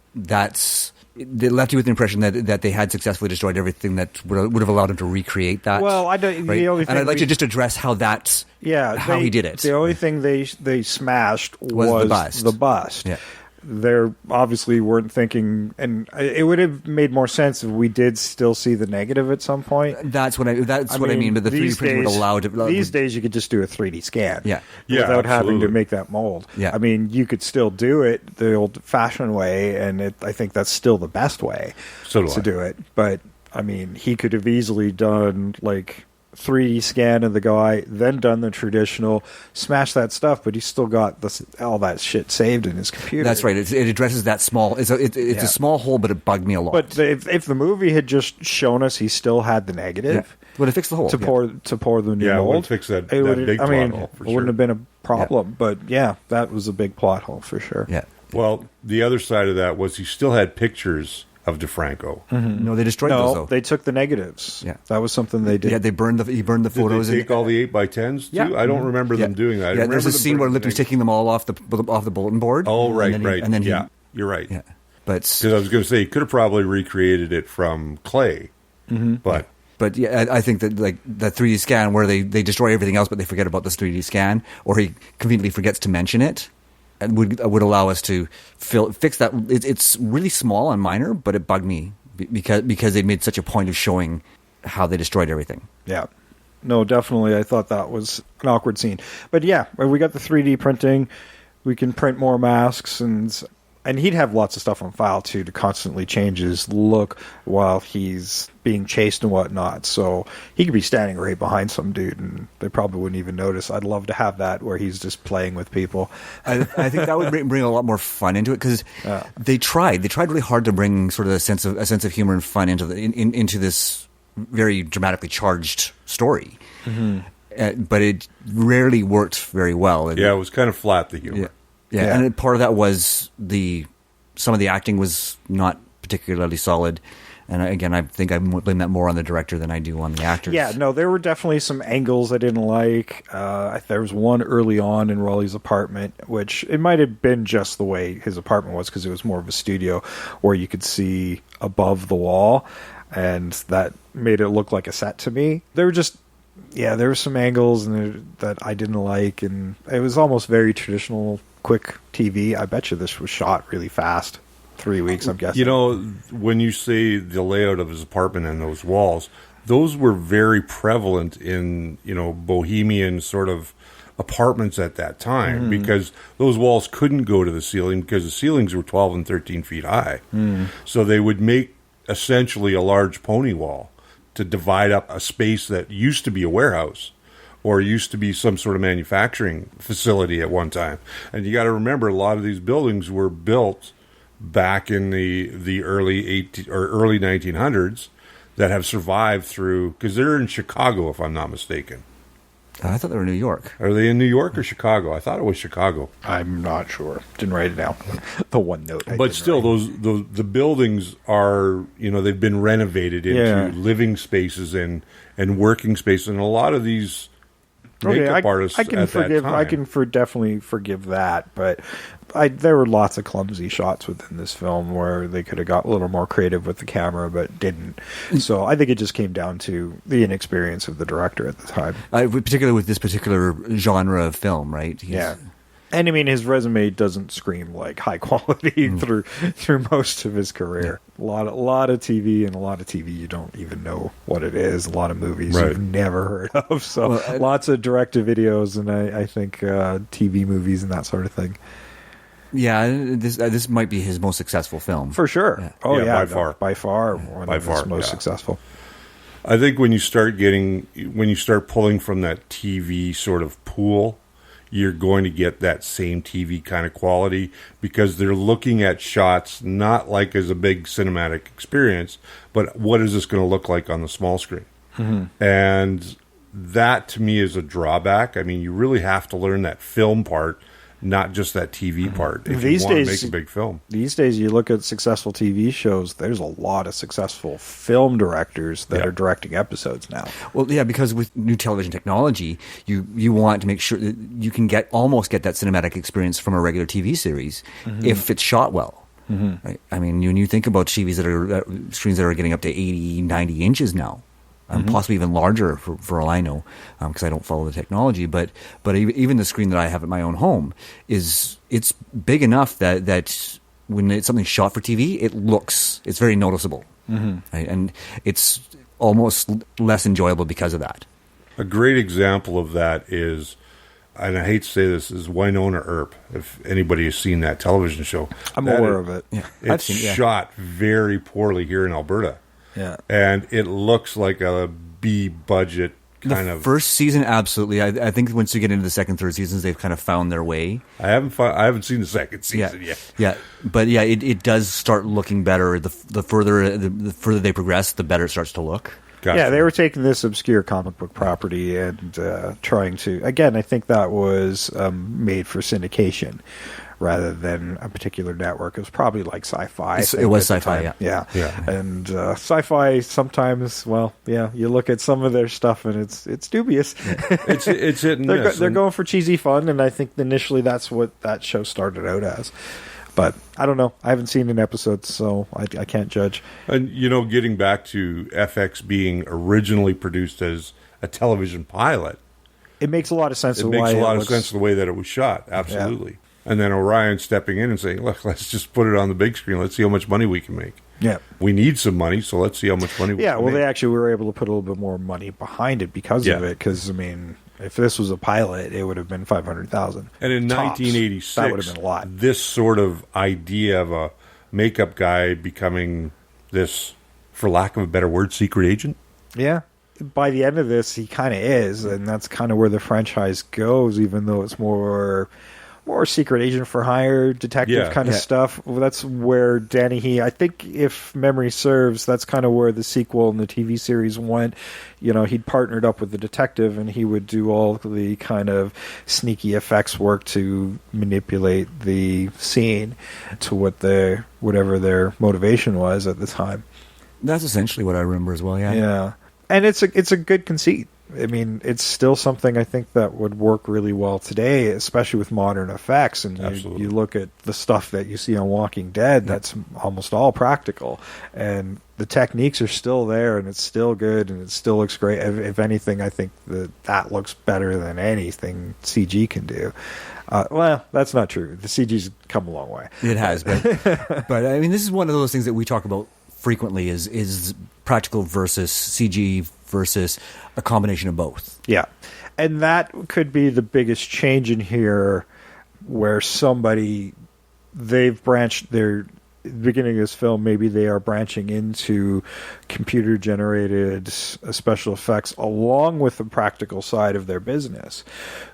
They left you with the impression that they had successfully destroyed everything that would have allowed him to recreate that. Well, I don't. Right? The only thing, and I'd like to just address how that's how he did it. The only thing they smashed was the bust. Yeah. They obviously weren't thinking, and it would have made more sense if we did still see the negative at some point. That's what I mean. But the 3D printing would allow it. These days, you could just do a 3D scan, absolutely. without having to make that mold. Yeah. I mean, you could still do it the old-fashioned way, and I think that's still the best way to do it. But I mean, he could have easily done like 3D scan of the guy, then done the traditional, smash that stuff, but he's still got all that shit saved in his computer. That's right. It addresses that small. It's a small hole, but it bugged me a lot. But if the movie had just shown us he still had the negative, would have fixed the hole to pour the new mold. It would fix that big plot hole. For it wouldn't have been a problem. But that was a big plot hole for sure. Yeah. Well, the other side of that was he still had pictures of DeFranco. Mm-hmm. No, they destroyed those, though. They took the negatives. Yeah. That was something they did. Yeah, he burned the photos. Did they take all the 8x10s, too? Yeah. I don't remember them doing that. Yeah, there's a scene where Lipton's taking them all off the bulletin board. Oh, right. And then you're right. Yeah. Because I was going to say, he could have probably recreated it from clay. Mm-hmm. But I think that like the 3D scan where they destroy everything else, but they forget about this 3D scan, or he conveniently forgets to mention it, and would allow us to fix that. It's really small and minor, but it bugged me because they made such a point of showing how they destroyed everything. Yeah. No, definitely. I thought that was an awkward scene. But yeah, we got the 3D printing. We can print more masks, and he'd have lots of stuff on file, too, to constantly change his look while he's being chased and whatnot. So he could be standing right behind some dude, and they probably wouldn't even notice. I'd love to have that where he's just playing with people. I think that would bring a lot more fun into it, because they tried really hard to bring sort of a sense of humor and fun into this very dramatically charged story. Mm-hmm. But it rarely worked very well. It was kind of flat, the humor. Yeah, and part of that was the some of the acting was not particularly solid. And again, I think I blame that more on the director than I do on the actors. Yeah, no, there were definitely some angles I didn't like. There was one early on in Raleigh's apartment, which it might have been just the way his apartment was, because it was more of a studio where you could see above the wall, and that made it look like a set to me. There were some angles that I didn't like, and it was almost very traditional, quick TV. I bet you this was shot really fast. 3 weeks, I'm guessing. You know, when you say the layout of his apartment and those walls, those were very prevalent in, bohemian sort of apartments at that time, because those walls couldn't go to the ceiling because the ceilings were 12 and 13 feet high. So they would make essentially a large pony wall to divide up a space that used to be a warehouse or used to be some sort of manufacturing facility at one time. And you got to remember, a lot of these buildings were built back in the early 1900s that have survived through, because they're in Chicago, if I'm not mistaken. I thought they were in New York. Are they in New York or Chicago? I thought it was Chicago. I'm not sure. Didn't write it down. The one note. But still, the buildings are, they've been renovated into living spaces and working spaces, and a lot of these makeup artists I can definitely forgive that, but there were lots of clumsy shots within this film where they could have got a little more creative with the camera, but didn't. So I think it just came down to the inexperience of the director at the time. Particularly with this particular genre of film, right? Yeah. And I mean, his resume doesn't scream like high quality through most of his career. A lot of TV, and a lot of TV you don't even know what it is. A lot of movies you've never heard of. So lots of direct-to-videos, and I think TV movies and that sort of thing. Yeah, this might be his most successful film for sure. Yeah. Oh yeah, by far, one of his most successful. I think when you start pulling from that TV sort of pool, you're going to get that same TV kind of quality, because they're looking at shots not like as a big cinematic experience, but what is this going to look like on the small screen? And that to me is a drawback. I mean, you really have to learn that film part, not just that TV part, if you want to make a big film. These days, you look at successful TV shows, there's a lot of successful film directors that are directing episodes now. Well, yeah, because with new television technology, you want to make sure that you can almost get that cinematic experience from a regular TV series if it's shot well. Right? I mean, when you think about TVs screens that are getting up to 80, 90 inches now, possibly even larger for all I know, because I don't follow the technology. But even the screen that I have at my own home it's big enough that when it's something shot for TV, it's very noticeable, right? And it's almost less enjoyable because of that. A great example of that is, and I hate to say this, is Winona Earp. If anybody has seen that television show, I'm aware of it. Yeah. It's shot very poorly here in Alberta. Yeah, and it looks like a B budget kind of. First season, absolutely. I think once you get into the second, third seasons, they've kind of found their way. I haven't seen the second season yet. Yeah, but yeah, it does start looking better. The further they progress, the better it starts to look. Gotcha. Yeah, they were taking this obscure comic book property and trying to. Again, I think that was made for syndication rather than a particular network. It was probably like Sci-Fi. It was Sci-Fi, yeah. And Sci-Fi sometimes, you look at some of their stuff and it's dubious. It's hit and miss. They're going for cheesy fun, and I think initially that's what that show started out as. But I don't know. I haven't seen an episode, so I can't judge. And, getting back to FX being originally produced as a television pilot, it makes a lot of sense. It makes a lot of sense the way that it was shot. Absolutely. Yeah. And then Orion stepping in and saying, look, let's just put it on the big screen. Let's see how much money we can make. Yeah. We need some money, so let's see how much money we can make. They actually were able to put a little bit more money behind it because of it. Because, I mean, if this was a pilot, it would have been $500,000. And in 1986, that would have been a lot. This sort of idea of a makeup guy becoming this, for lack of a better word, secret agent. Yeah. By the end of this, he kind of is, and that's kind of where the franchise goes, even though it's more more secret agent for hire, detective kind of stuff. Well, that's where Danny He, I think if memory serves, that's kind of where the sequel and the TV series went. He'd partnered up with the detective, and he would do all the kind of sneaky effects work to manipulate the scene to whatever their motivation was at the time. That's essentially what I remember as well, yeah. Yeah. And it's a good conceit. I mean, it's still something I think that would work really well today, especially with modern effects. And you look at the stuff that you see on Walking Dead, that's almost all practical. And the techniques are still there, and it's still good, and it still looks great. If anything, I think that looks better than anything CG can do. Well, that's not true. The CG's come a long way. It has, but I mean, this is one of those things that we talk about frequently is practical versus CG versus a combination of both. Yeah. And that could be the biggest change in here, where they've branched their beginning of this film, maybe they are branching into computer generated special effects along with the practical side of their business.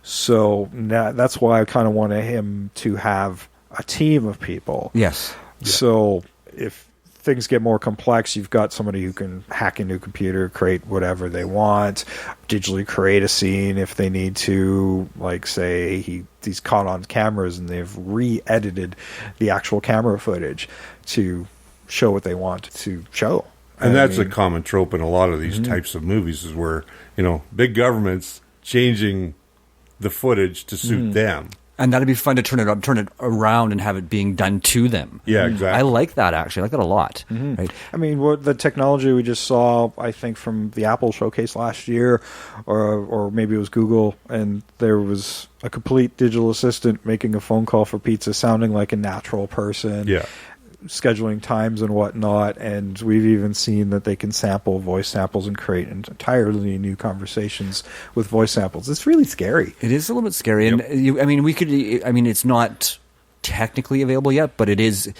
So that's why I kind of wanted him to have a team of people. Yes. So if things get more complex, you've got somebody who can hack into a computer, create whatever they want, digitally create a scene if they need to. Like, say he's caught on cameras and they've re-edited the actual camera footage to show what they want to show. And that's a common trope in a lot of these types of movies, is where big government's changing the footage to suit them. And that'd be fun to turn it around and have it being done to them. Yeah, exactly. I like that, actually. I like that a lot. Mm-hmm. Right? I mean, what the technology we just saw, I think, from the Apple showcase last year, or maybe it was Google, and there was a complete digital assistant making a phone call for pizza sounding like a natural person. Yeah. Scheduling times and whatnot, and we've even seen that they can sample voice samples and create entirely new conversations with voice samples. It's really scary. It is a little bit scary, and it's not technically available yet, but it is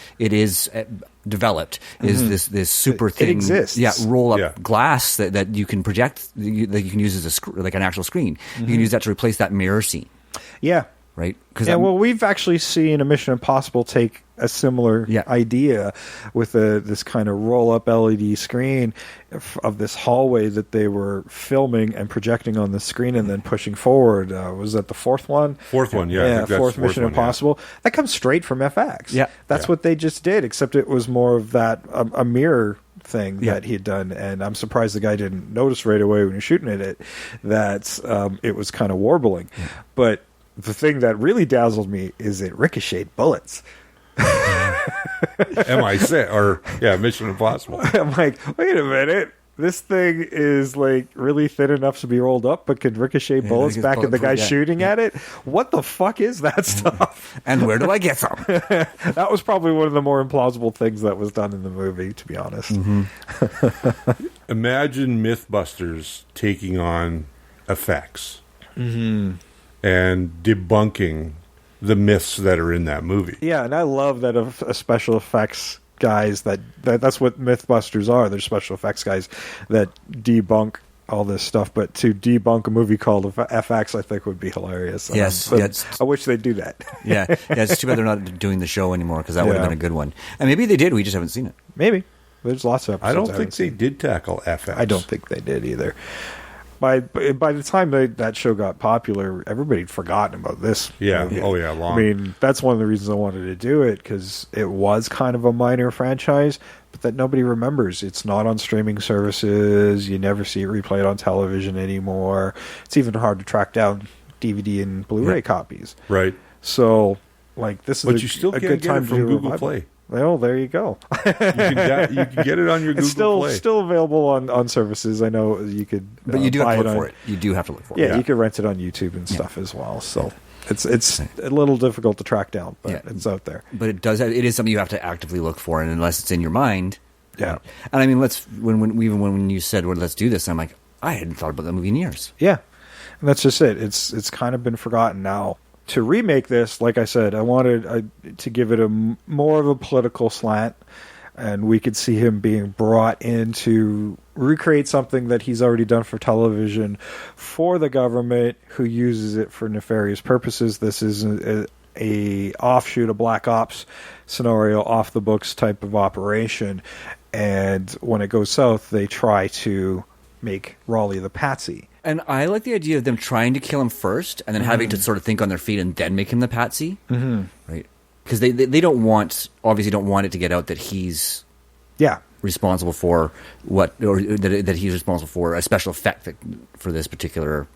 developed. Is this super thing? It exists. Yeah, roll up glass that you can project, that you can use as like an actual screen. You can use that to replace that mirror scene. Yeah. Right? Well, we've actually seen a Mission Impossible take a similar idea with this kind of roll-up LED screen of this hallway that they were filming and projecting on the screen and then pushing forward. Was that the fourth one? Fourth one, yeah. I think that's fourth Mission Impossible. Yeah. That comes straight from FX. Yeah. That's what they just did, except it was more of that, a mirror thing that he had done, and I'm surprised the guy didn't notice right away when he was shooting at it that it was kind of warbling. Yeah. But the thing that really dazzled me is it ricocheted bullets. MI6 or Mission Impossible. I'm like, wait a minute. This thing is like really thin enough to be rolled up, but can ricochet bullets back at the guy shooting at it. What the fuck is that stuff? And where do I get some? That was probably one of the more implausible things that was done in the movie, to be honest. Mm-hmm. Imagine Mythbusters taking on effects and debunking the myths that are in that movie. Yeah, and I love that a special effects guys that's what Mythbusters are. They're special effects guys that debunk all this stuff. But to debunk a movie called FX, I think would be hilarious. Yes, I wish they'd do that. yeah, it's too bad they're not doing the show anymore, because that would have been a good one. And maybe they did. We just haven't seen it. Maybe there's lots of episodes. I don't think they did tackle FX. I don't think they did either. By the time that show got popular, everybody had forgotten about this. Yeah. movie. Oh, yeah. Long. I mean, that's one of the reasons I wanted to do it, because it was kind of a minor franchise, but that nobody remembers. It's not on streaming services. You never see it replayed on television anymore. It's even hard to track down DVD and Blu-ray copies. Right. So, like, this is you still a can't good get time it from to Google Play. Well, there you go. You can get it on your Google Play. It's still available on services. I know you could, but you do have to look for it. You do have to look for it. Yeah, you can rent it on YouTube and stuff as well. So it's a little difficult to track down, but it's out there. But it is something you have to actively look for, and unless it's in your mind. Yeah. And I mean, when you said, well, let's do this, I'm like, I hadn't thought about that movie in years. Yeah, and that's just it. It's kind of been forgotten now. To remake this, like I said, I wanted to give it more of a political slant, and we could see him being brought in to recreate something that he's already done for television for the government, who uses it for nefarious purposes. This is a offshoot, a black ops scenario, off the books type of operation. And when it goes south, they try to make Raleigh the patsy. And I like the idea of them trying to kill him first and then having to sort of think on their feet and then make him the patsy. Right? Because they don't want, obviously don't want it to get out that he's responsible for that he's responsible for a special effect for this particular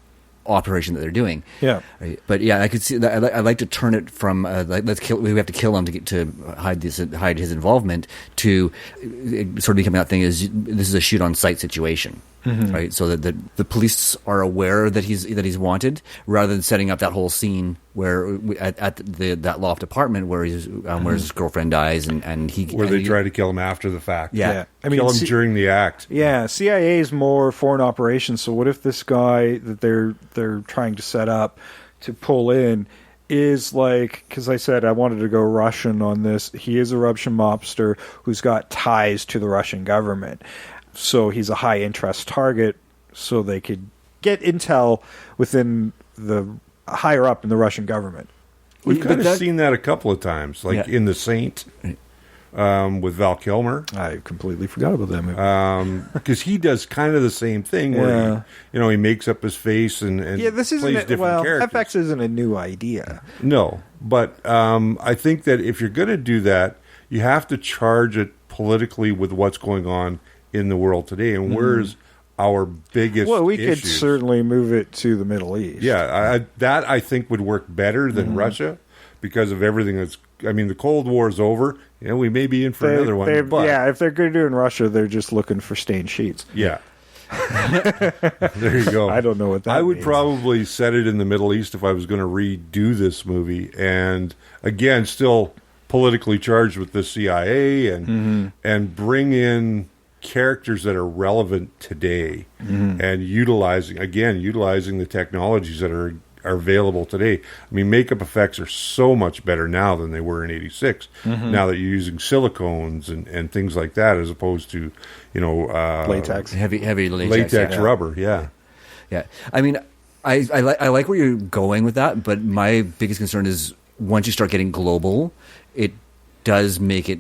operation that they're doing. Yeah. Right? But yeah, I could see that. I like to turn it from we have to kill him to get to hide his involvement to sort of becoming that thing is this is a shoot on sight situation. Right, so that the police are aware that he's wanted, rather than setting up that whole scene where at that loft apartment where where his girlfriend dies and they try to kill him after the fact. I mean, kill him during the act. Yeah, CIA is more foreign operations. So what if this guy that they're trying to set up to pull in is like, because I said I wanted to go Russian on this. He is a Russian mobster who's got ties to the Russian government. So he's a high-interest target, so they could get intel within the higher up in the Russian government. We've kind of seen that a couple of times, like in The Saint with Val Kilmer. I completely forgot about that movie. Because he does kind of the same thing, where he makes up his face and this isn't plays different characters. FX isn't a new idea. No, but I think that if you're going to do that, you have to charge it politically with what's going on in the world today, and where's our biggest we issues. could certainly move it to the Middle East. Yeah, that I think would work better than Russia because of everything that's... I mean, the Cold War's over. We may be in for another one. If they're going to do in Russia, they're just looking for stained sheets. Yeah. There you go. I don't know what that I would means. probably set it in the Middle East if I was going to redo this movie, and again, still politically charged with the CIA and bring in characters that are relevant today and utilizing the technologies that are available today. I mean, makeup effects are so much better now than they were in 86. Now that you're using silicones and things like that, as opposed to, latex, heavy latex rubber. Yeah. I mean, I like where you're going with that, but my biggest concern is once you start getting global, it does make it...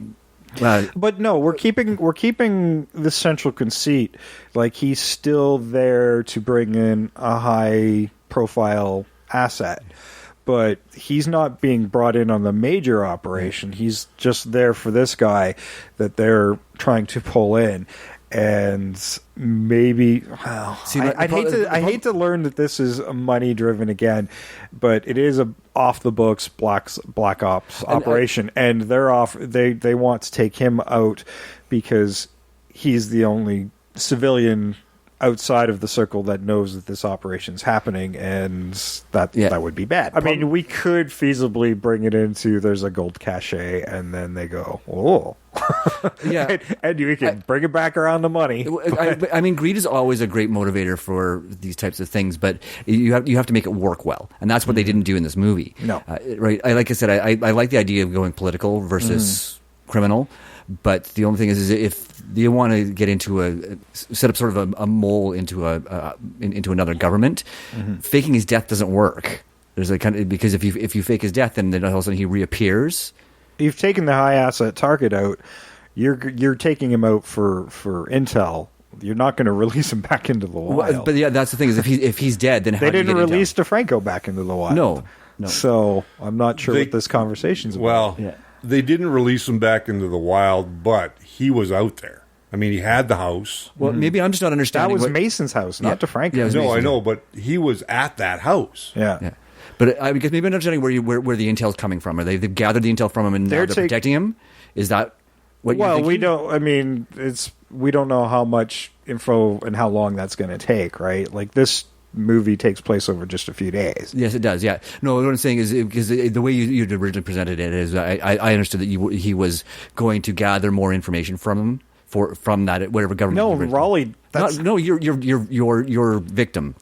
but no, we're keeping the central conceit. Like, he's still there to bring in a high profile asset, but he's not being brought in on the major operation. He's just there for this guy that they're trying to pull in. And maybe, I hate to learn that this is money driven again, but it is a off the books black ops operation, and they're off. They want to take him out because he's the only civilian outside of the circle that knows that this operation's happening, and that would be bad. I mean, we could feasibly bring it into there's a gold cache, and then they go, oh. and you can bring it back around to money. I mean, greed is always a great motivator for these types of things, but you have to make it work well, and that's what they didn't do in this movie. No, right? Like I said, I like the idea of going political versus criminal, but the only thing is if you want to get into set up sort of a mole into another government, faking his death doesn't work. There's a kind of, because if you fake his death, then all of a sudden he reappears. You've taken the high asset target out. You're taking him out for intel. You're not going to release him back into the wild. Well, but yeah, that's the thing is if he's dead, then how they didn't release intel? DeFranco back into the wild. No. So I'm not sure what this conversation's about. Well, they didn't release him back into the wild, but he was out there. I mean, he had the house. Well, maybe I'm just not understanding. That was Mason's house, not DeFranco's. Yeah, no, I know, but he was at that house. Yeah. But because maybe I'm understanding where the intel's coming from. Are they've gathered the intel from him and they're protecting him? Is that what you're thinking? We don't. I mean, we don't know how much info and how long that's going to take, right? Like, this movie takes place over just a few days. Yes, it does. Yeah. No, what I'm saying is because the way you originally presented it is, I understood that he was going to gather more information from him. From that, whatever government. No, Raleigh. Your victim.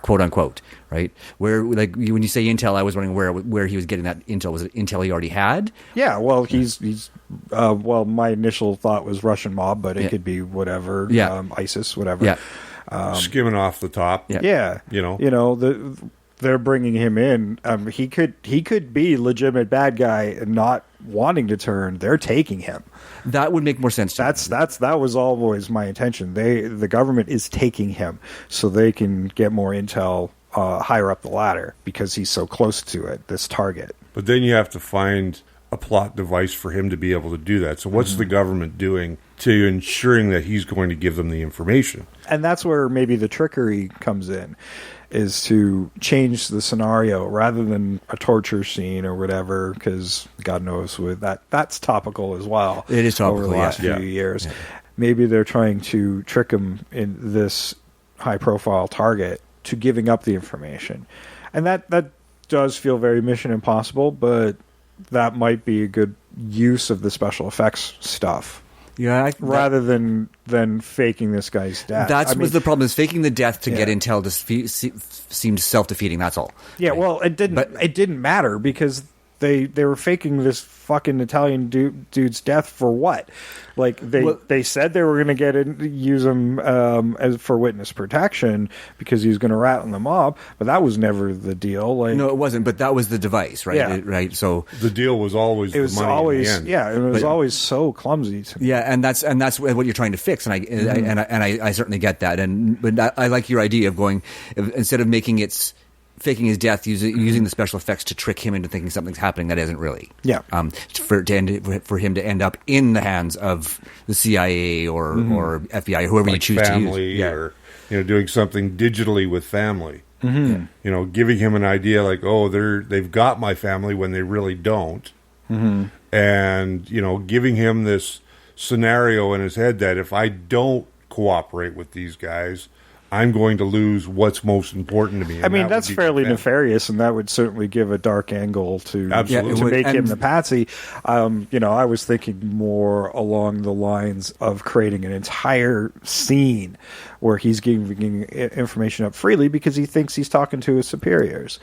Quote unquote. Right. Where when you say intel, I was wondering where he was getting that intel. Was it intel he already had? Yeah. Well, he's. My initial thought was Russian mob, but it could be whatever. Yeah. ISIS, whatever. Yeah. Skimming off the top. Yeah. You know. The they're bringing him in. He could be legitimate bad guy and not wanting to turn. They're taking him. That would make more sense. That was always my intention. The government is taking him so they can get more intel higher up the ladder because he's so close to it, this target. But then you have to find a plot device for him to be able to do that. So what's the government doing to ensuring that he's going to give them the information? And that's where maybe the trickery comes in, is to change the scenario rather than a torture scene or whatever, because God knows with that's topical as well. It is topical, over the last few years. Yeah. Maybe they're trying to trick him in this high-profile target to giving up the information. And that does feel very Mission Impossible, but that might be a good use of the special effects stuff. Yeah, rather than faking this guy's death. That was the problem. Is faking the death to get intel seemed self-defeating. That's all. Yeah, right. Well, it didn't matter because they were faking this fucking Italian dude's death for what? Like they said they were going to use him as for witness protection because he was going to rat on the mob, but that was never the deal. Like, no, it wasn't. But that was the device, right? Yeah. Right. So the deal was always the money always in the end. Yeah, it was always so clumsy to me. Yeah, and that's what you're trying to fix, and I certainly get that. But I like your idea of going instead of making it faking his death, using the special effects to trick him into thinking something's happening that isn't really. Yeah. For him to end up in the hands of the CIA or FBI, or whoever you choose family, to use. Or doing something digitally with family. Mm-hmm. Giving him an idea like, oh, they've got my family when they really don't. Mm-hmm. And giving him this scenario in his head that if I don't cooperate with these guys, I'm going to lose what's most important to me. I mean, that's fairly nefarious, and that would certainly give a dark angle to make him the patsy. I was thinking more along the lines of creating an entire scene where he's giving information up freely because he thinks he's talking to his superiors.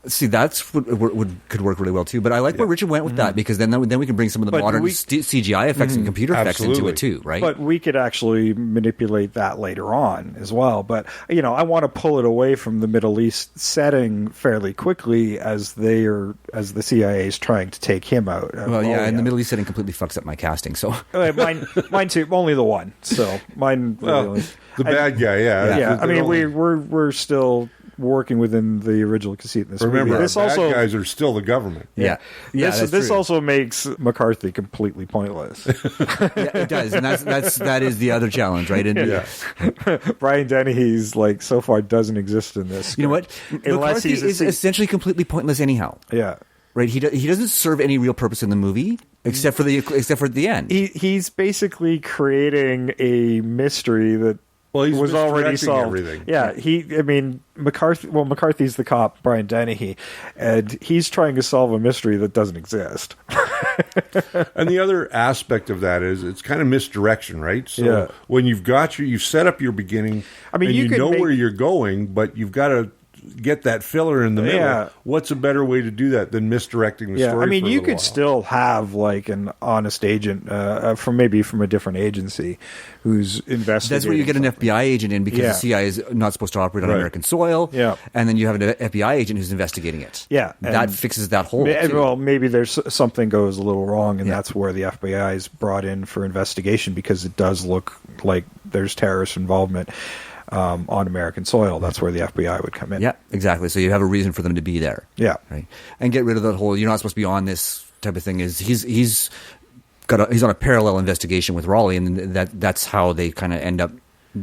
See, that's could work really well too. But I like where Richard went with that because then we can bring some of the modern CGI effects and computer effects into it too, right? But we could actually manipulate that later on as well. But I want to pull it away from the Middle East setting fairly quickly as the CIA is trying to take him out. Well, yeah, and the Middle East setting completely fucks up my casting. So mine too. Only the one. So mine. The bad guy. Yeah. I mean, we're still working within the original conceit in this movie. Remember, bad guys are still the government. Yeah. This also makes McCarthy completely pointless. Yeah, it does, and that is the other challenge, right? And Brian Dennehy's so far doesn't exist in this. You know what? McCarthy is essentially completely pointless anyhow. Yeah. Right. He doesn't serve any real purpose in the movie except for the end. He's basically creating a mystery that was already solved. Everything. Yeah, McCarthy's the cop, Brian Dennehy, and he's trying to solve a mystery that doesn't exist. And the other aspect of that is it's kind of misdirection, right? So when you've set up your beginning, you know where you're going, but you've got to get that filler in the middle. Yeah. What's a better way to do that than misdirecting the story? You could still have an honest agent from a different agency who's investigating. That's where you get an FBI agent in because the CIA is not supposed to operate on American soil. Yeah. And then you have an FBI agent who's investigating it. Yeah. That fixes that hole. Well, maybe there's something goes a little wrong, and that's where the FBI is brought in for investigation because it does look like there's terrorist involvement. On American soil, that's where the FBI would come in. Yeah, exactly. So you have a reason for them to be there. Yeah, right. And get rid of that whole "you're not supposed to be on this" type of thing. Is he's on a parallel investigation with Raleigh, and that's how they kind of end up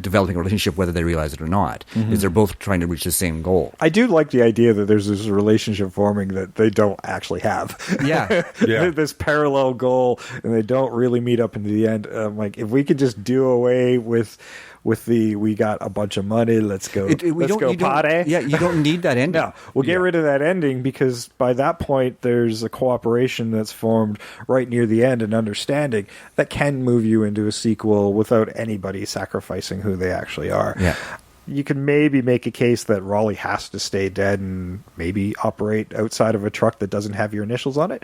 developing a relationship, whether they realize it or not. Mm-hmm. Is they're both trying to reach the same goal. I do like the idea that there's this relationship forming that they don't actually have. Yeah, this parallel goal, and they don't really meet up in the end. If we could just do away with we got a bunch of money, let's go party. Yeah, you don't need that ending. No, we'll get rid of that ending because by that point there's a cooperation that's formed right near the end, and understanding that can move you into a sequel without anybody sacrificing who they actually are. Yeah. You can maybe make a case that Raleigh has to stay dead and maybe operate outside of a truck that doesn't have your initials on it.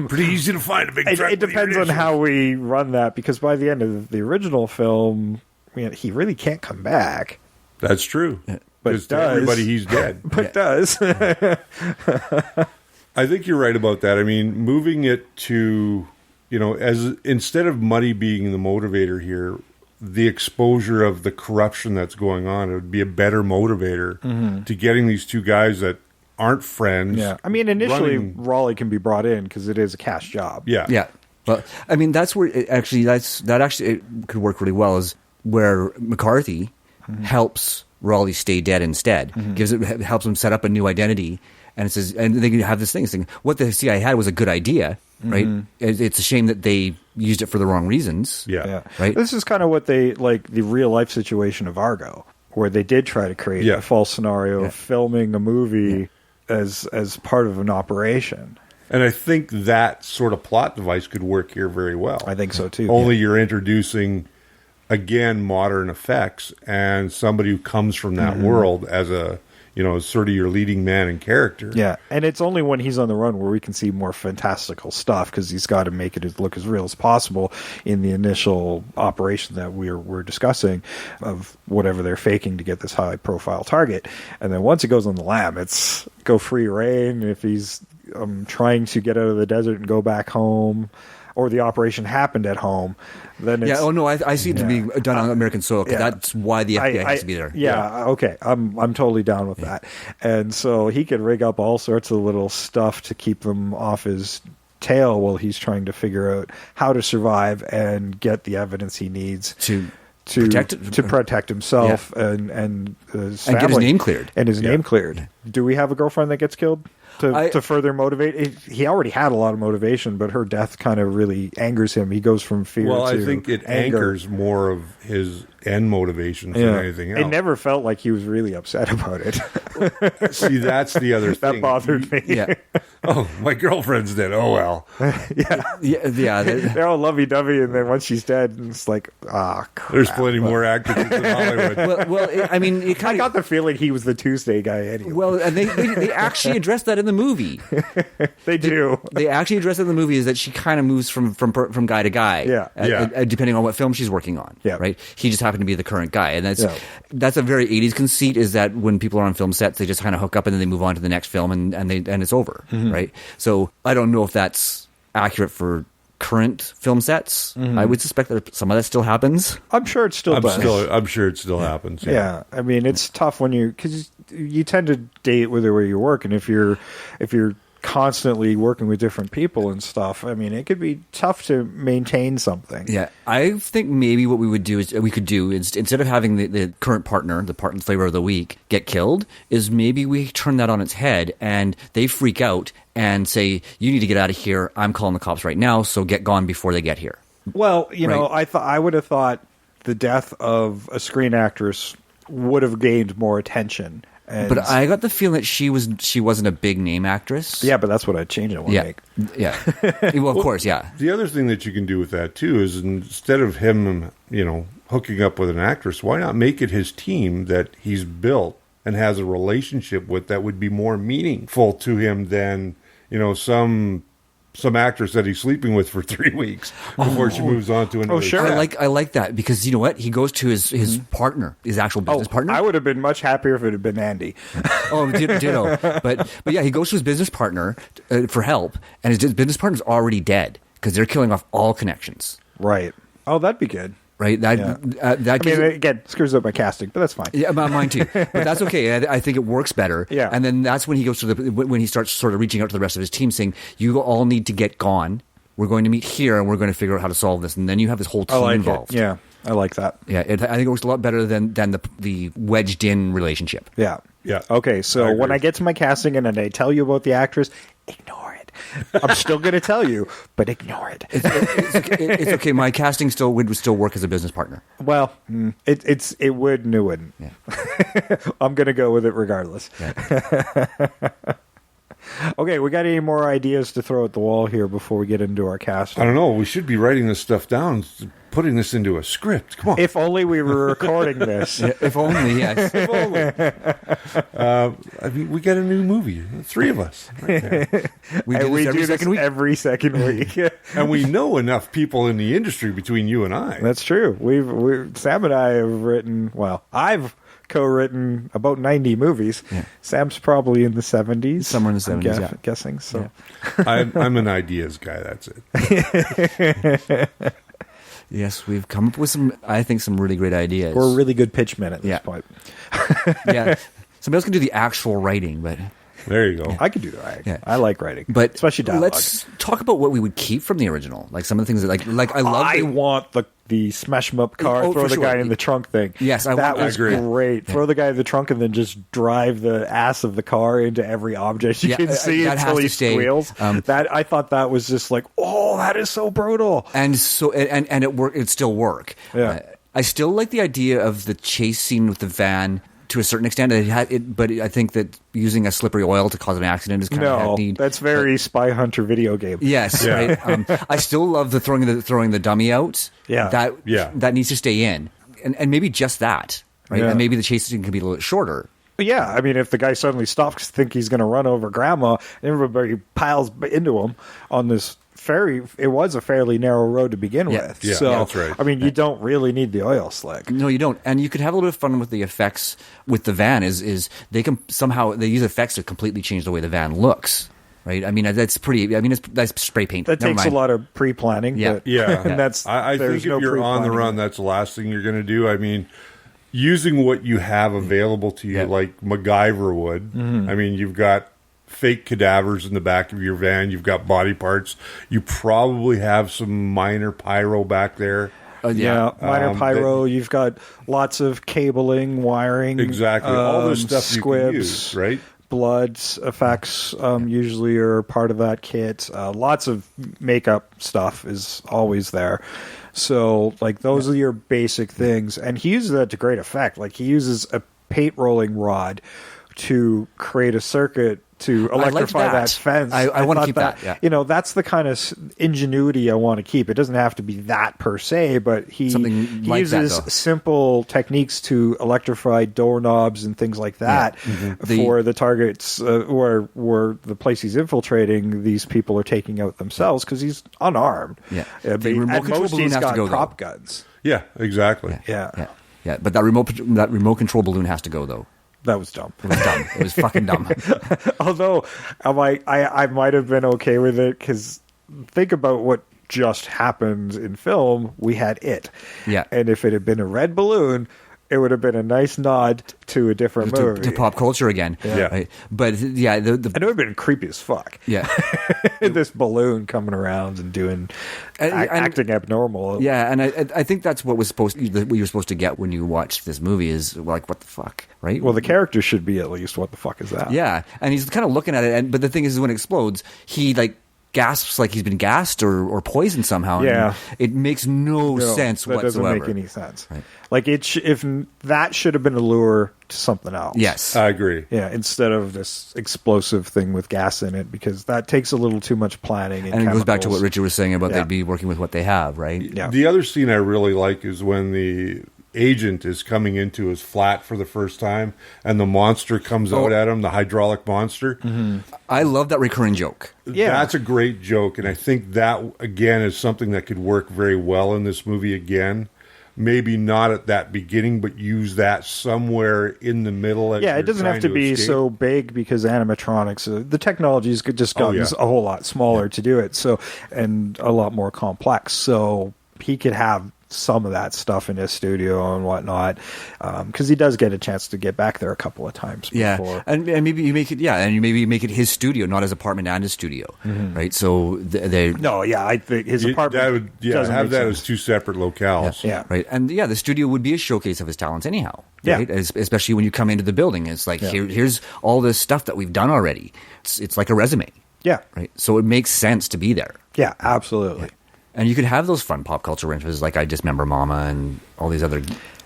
Pretty easy to find a big truck. It depends on how we run that, because by the end of the original film, he really can't come back. That's true. Because to everybody, he's dead. But does. I think you're right about that. I mean, moving it to, as instead of money being the motivator here, the exposure of the corruption that's going on, it would be a better motivator to getting these two guys that aren't friends. Yeah. I mean, initially, Raleigh can be brought in because it is a cash job. Yeah. Yeah. But I mean, that's where it could work really well, is where McCarthy helps Raleigh stay dead instead, helps him set up a new identity. And it says, and they can have this thing. What the CIA had was a good idea, right? It's a shame that they used it for the wrong reasons. Yeah. Right. This is kind of what they like the real life situation of Argo, where they did try to create a false scenario of filming a movie as part of an operation. And I think that sort of plot device could work here very well. I think so too. Only you're introducing, again, modern effects and somebody who comes from that world as a, sort of your leading man in character. Yeah, and it's only when he's on the run where we can see more fantastical stuff, because he's got to make it look as real as possible in the initial operation that we're discussing of whatever they're faking to get this high-profile target. And then once it goes on the lam, it's go free reign. If he's trying to get out of the desert and go back home, or the operation happened at home, then it's... Yeah, I see it to be done on American soil, because that's why the FBI has to be there. Okay, I'm totally down with that. And so he could rig up all sorts of little stuff to keep them off his tail while he's trying to figure out how to survive and get the evidence he needs to protect himself and his family. And get his name cleared. And his name cleared. Do we have a girlfriend that gets killed? To further motivate, he already had a lot of motivation, but her death kind of really angers him. He goes from fear to anger. Well, I think it anchors more of his end motivations than anything else. It never felt like he was really upset about it. See, that's the other thing. That bothered me. Yeah. Oh, my girlfriend's dead. Oh, well. They're all lovey-dovey, and then once she's dead, it's like, crap. There's plenty more actresses in Hollywood. Well, I mean, I got the feeling he was the Tuesday guy anyway. Well, and they actually address that in the movie. They do. They actually address it in the movie, is that she kind of moves from guy to guy. Depending on what film she's working on. Yeah. Right? He just happened to be the current guy. And that's a very 80s conceit, is that when people are on film sets, they just kind of hook up and then they move on to the next film and it's over. Right? So I don't know if that's accurate for current film sets. I would suspect that some of that still happens. I'm sure it still does. I'm sure it still happens. Yeah. I mean, it's tough when because you tend to date with where you work, and if you're constantly working with different people and stuff, I mean, it could be tough to maintain something. Yeah, I think maybe what we could do is, instead of having the current partner, the partner flavor of the week, get killed, is maybe we turn that on its head and they freak out and say, "You need to get out of here. I'm calling the cops right now. So get gone before they get here." Well, I would have thought the death of a screen actress would have gained more attention. But I got the feeling that she wasn't a big name actress. Yeah, but that's what I'd change it. Yeah. Well, of course, yeah. The other thing that you can do with that too is, instead of him, hooking up with an actress, why not make it his team that he's built and has a relationship with that would be more meaningful to him than some actress that he's sleeping with for 3 weeks before she moves on to another. Oh, sure. I like that, because you know what? He goes to his partner, his actual business partner. I would have been much happier if it had been Andy. Ditto. But yeah, he goes to his business partner for help, and his business partner's already dead because they're killing off all connections. Right. Oh, that'd be good. Right, again, screws up my casting, but that's fine. Yeah, mine too. But that's okay. I think it works better. Yeah, and then that's when he goes when he starts sort of reaching out to the rest of his team, saying, "You all need to get gone. We're going to meet here, and we're going to figure out how to solve this." And then you have this whole team involved. Yeah, I like that. Yeah, I think it works a lot better than the wedged in relationship. Yeah. Okay, so when I get to my casting and then I tell you about the actress, ignore it. I'm still going to tell you, but ignore it. It's okay. My casting would still work as a business partner. Well, it would and it wouldn't. Yeah. I'm going to go with it regardless. Yeah. Okay, we got any more ideas to throw at the wall here before we get into our casting? I don't know. We should be writing this stuff down, putting this into a script. Come on. If only we were recording this. If only, yes. If only. I mean, we got a new movie. 3 of us. Right there. We do this every second week. And we know enough people in the industry between you and I. That's true. Sam and I have written, I've co-written about 90 movies. Yeah. Sam's probably in the 70s. Somewhere in the 70s, yeah. Guessing. So. I'm an ideas guy, that's it. Yes, we've come up with some really great ideas. We're a really good pitch men at this point. Yeah. Somebody else can do the actual writing, but... There you go. I could do the writing. Yeah. I like writing, but especially dialogue. Let's talk about what we would keep from the original. Like some of the things that I want the smash 'em up car, throw the guy in the trunk thing. Yes, that was great. Yeah. Throw the guy in the trunk and then just drive the ass of the car into every object you can see until he squeals. That I thought that was just like, oh, that is so brutal. And so and it worked. It still work. Yeah. I still like the idea of the chase scene with the van. To a certain extent, but I think that using a slippery oil to cause an accident is kind of hackneyed. That's very Spy Hunter video game. Yes, right. I still love the throwing the dummy out. Yeah, that needs to stay in, and maybe just that, right? Yeah. And maybe the chase scene can be a little bit shorter. Yeah, I mean, if the guy suddenly stops, think he's going to run over Grandma, and everybody piles into him on this ferry. It was a fairly narrow road to begin with. Yeah, so, that's right. I mean, you don't really need the oil slick. No, you don't. And you could have a little bit of fun with the effects with the van. Is they can somehow they use effects to completely change the way the van looks. Right? I mean, that's pretty. I mean, that's spray paint. That takes a lot of pre-planning. Yeah, but, and that's. I think if you're on the run, that's the last thing you're going to do. I mean, using what you have available to you, like MacGyver would. Mm-hmm. I mean, you've got fake cadavers in the back of your van. You've got body parts. You probably have some minor pyro back there. Minor pyro. You've got lots of cabling, wiring. Exactly. All this stuff squibs, you can use, right? Blood effects usually are part of that kit. Lots of makeup stuff is always there. So, like, those are your basic things. And he uses that to great effect. Like, he uses a paint rolling rod to create a circuit to electrify that fence. I want to keep that. Yeah. You know, that's the kind of ingenuity I want to keep. It doesn't have to be that per se, but he uses simple techniques to electrify doorknobs and things like that for the targets where the place he's infiltrating, these people are taking out themselves because he's unarmed. Yeah. The remote control balloon has to go, prop guns. Yeah, exactly. Yeah. But that remote control balloon has to go, though. That was dumb. It was dumb. It was fucking dumb. Although, I might have been okay with it because think about what just happened in film. We had it. Yeah. And if it had been a red balloon, it would have been a nice nod to a different movie. To pop culture again. Yeah. Right? But, and it would have been creepy as fuck. Yeah. This balloon coming around and doing acting abnormal. Yeah, and I think that's what what you're supposed to get when you watch this movie is like, what the fuck, right? Well, the character should be at least, what the fuck is that? Yeah, and he's kind of looking at it, but the thing is when it explodes, he gasps like he's been gassed or poisoned somehow. Yeah. It makes no sense that whatsoever. Doesn't make any sense. Right. Like, if that should have been a lure to something else. Yes. I agree. Yeah, instead of this explosive thing with gas in it, because that takes a little too much planning. And it goes back to what Richard was saying about they'd be working with what they have, right? Yeah. The other scene I really like is when the agent is coming into his flat for the first time and the monster comes out at him, the hydraulic monster. Mm-hmm. I love that recurring joke. Yeah. That's a great joke, and I think that, again, is something that could work very well in this movie again. Maybe not at that beginning, but use that somewhere in the middle. It doesn't have to be so big because animatronics, the technology's just gotten a whole lot smaller to do it, so and a lot more complex. So he could have some of that stuff in his studio and whatnot, because he does get a chance to get back there a couple of times before. Yeah, and maybe you make it his studio, not his apartment and his studio, right? So I think his apartment have that as two separate locales. Yeah. Right, and the studio would be a showcase of his talents anyhow. Right? Yeah. Especially when you come into the building, it's like here's all this stuff that we've done already. It's like a resume. Yeah, right. So it makes sense to be there. Yeah, absolutely. Yeah. And you could have those fun pop culture references like I Dismember Mama and all these other...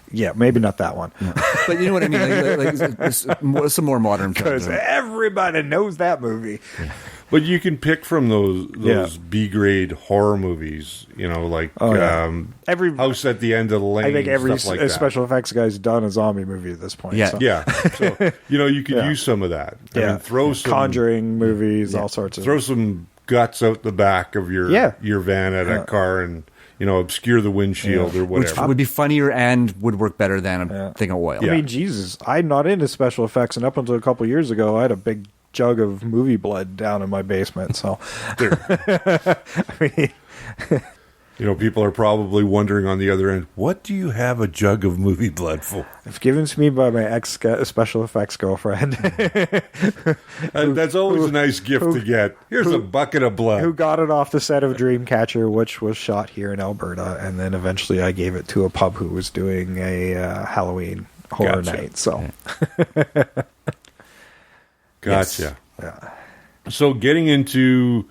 Yeah, maybe not that one. No. But you know what I mean? Like some more modern films. Because everybody knows that movie. Yeah. But you can pick from those B-grade horror movies, like every House at the End of the Lane. I think every stuff like special effects guy's done a zombie movie at this point. Yeah, so. Yeah. So you could use some of that. I mean, throw some Conjuring movies, all sorts of. Throw some guts out the back of your van at a car and obscure the windshield or whatever. Which would be funnier and would work better than a thing of oil. I mean, Jesus, I'm not into special effects, and up until a couple years ago, I had a big jug of movie blood down in my basement. So, I mean. People are probably wondering on the other end, what do you have a jug of movie blood for? It's given to me by my special effects girlfriend. That's always a nice gift to get. Here's a bucket of blood. Who got it off the set of Dreamcatcher, which was shot here in Alberta, and then eventually I gave it to a pub who was doing a Halloween horror night. So, gotcha. Yeah. So getting into,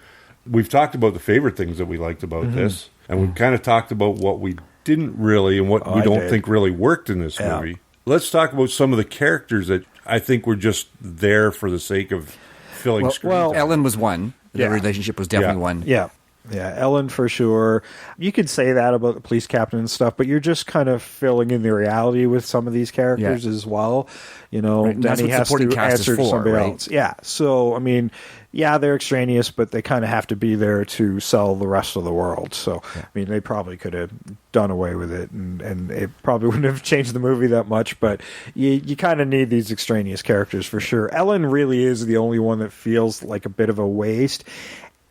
we've talked about the favorite things that we liked about this. And we've kind of talked about what we didn't really and what we don't think really worked in this movie. Let's talk about some of the characters that I think were just there for the sake of filling screen time. Ellen was one. The relationship was definitely one. Yeah, Ellen for sure. You could say that about the police captain and stuff, but you're just kind of filling in the reality with some of these characters as well. Then he has to answer to somebody else. Yeah, so, I mean... Yeah, they're extraneous, but they kind of have to be there to sell the rest of the world. So, I mean, they probably could have done away with it, and it probably wouldn't have changed the movie that much, but you kind of need these extraneous characters for sure. Ellen really is the only one that feels like a bit of a waste.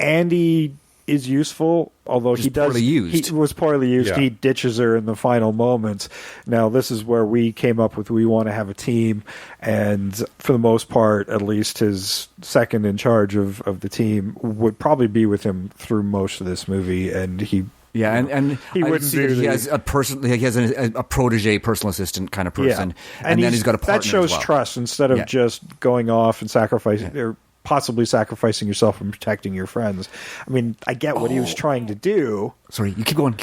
Andy is useful, although he was poorly used. He ditches her in the final moments. Now, this is where we came up with we want to have a team, and for the most part, at least his second in charge of the team would probably be with him through most of this movie, and he... Yeah, and he wouldn't do he has a person. He has a protege, personal assistant kind of person, and then he's got a partner. That shows as well. trust instead of just going off and sacrificing or possibly sacrificing yourself and protecting your friends. I mean, I get what he was trying to do. Sorry, you keep going.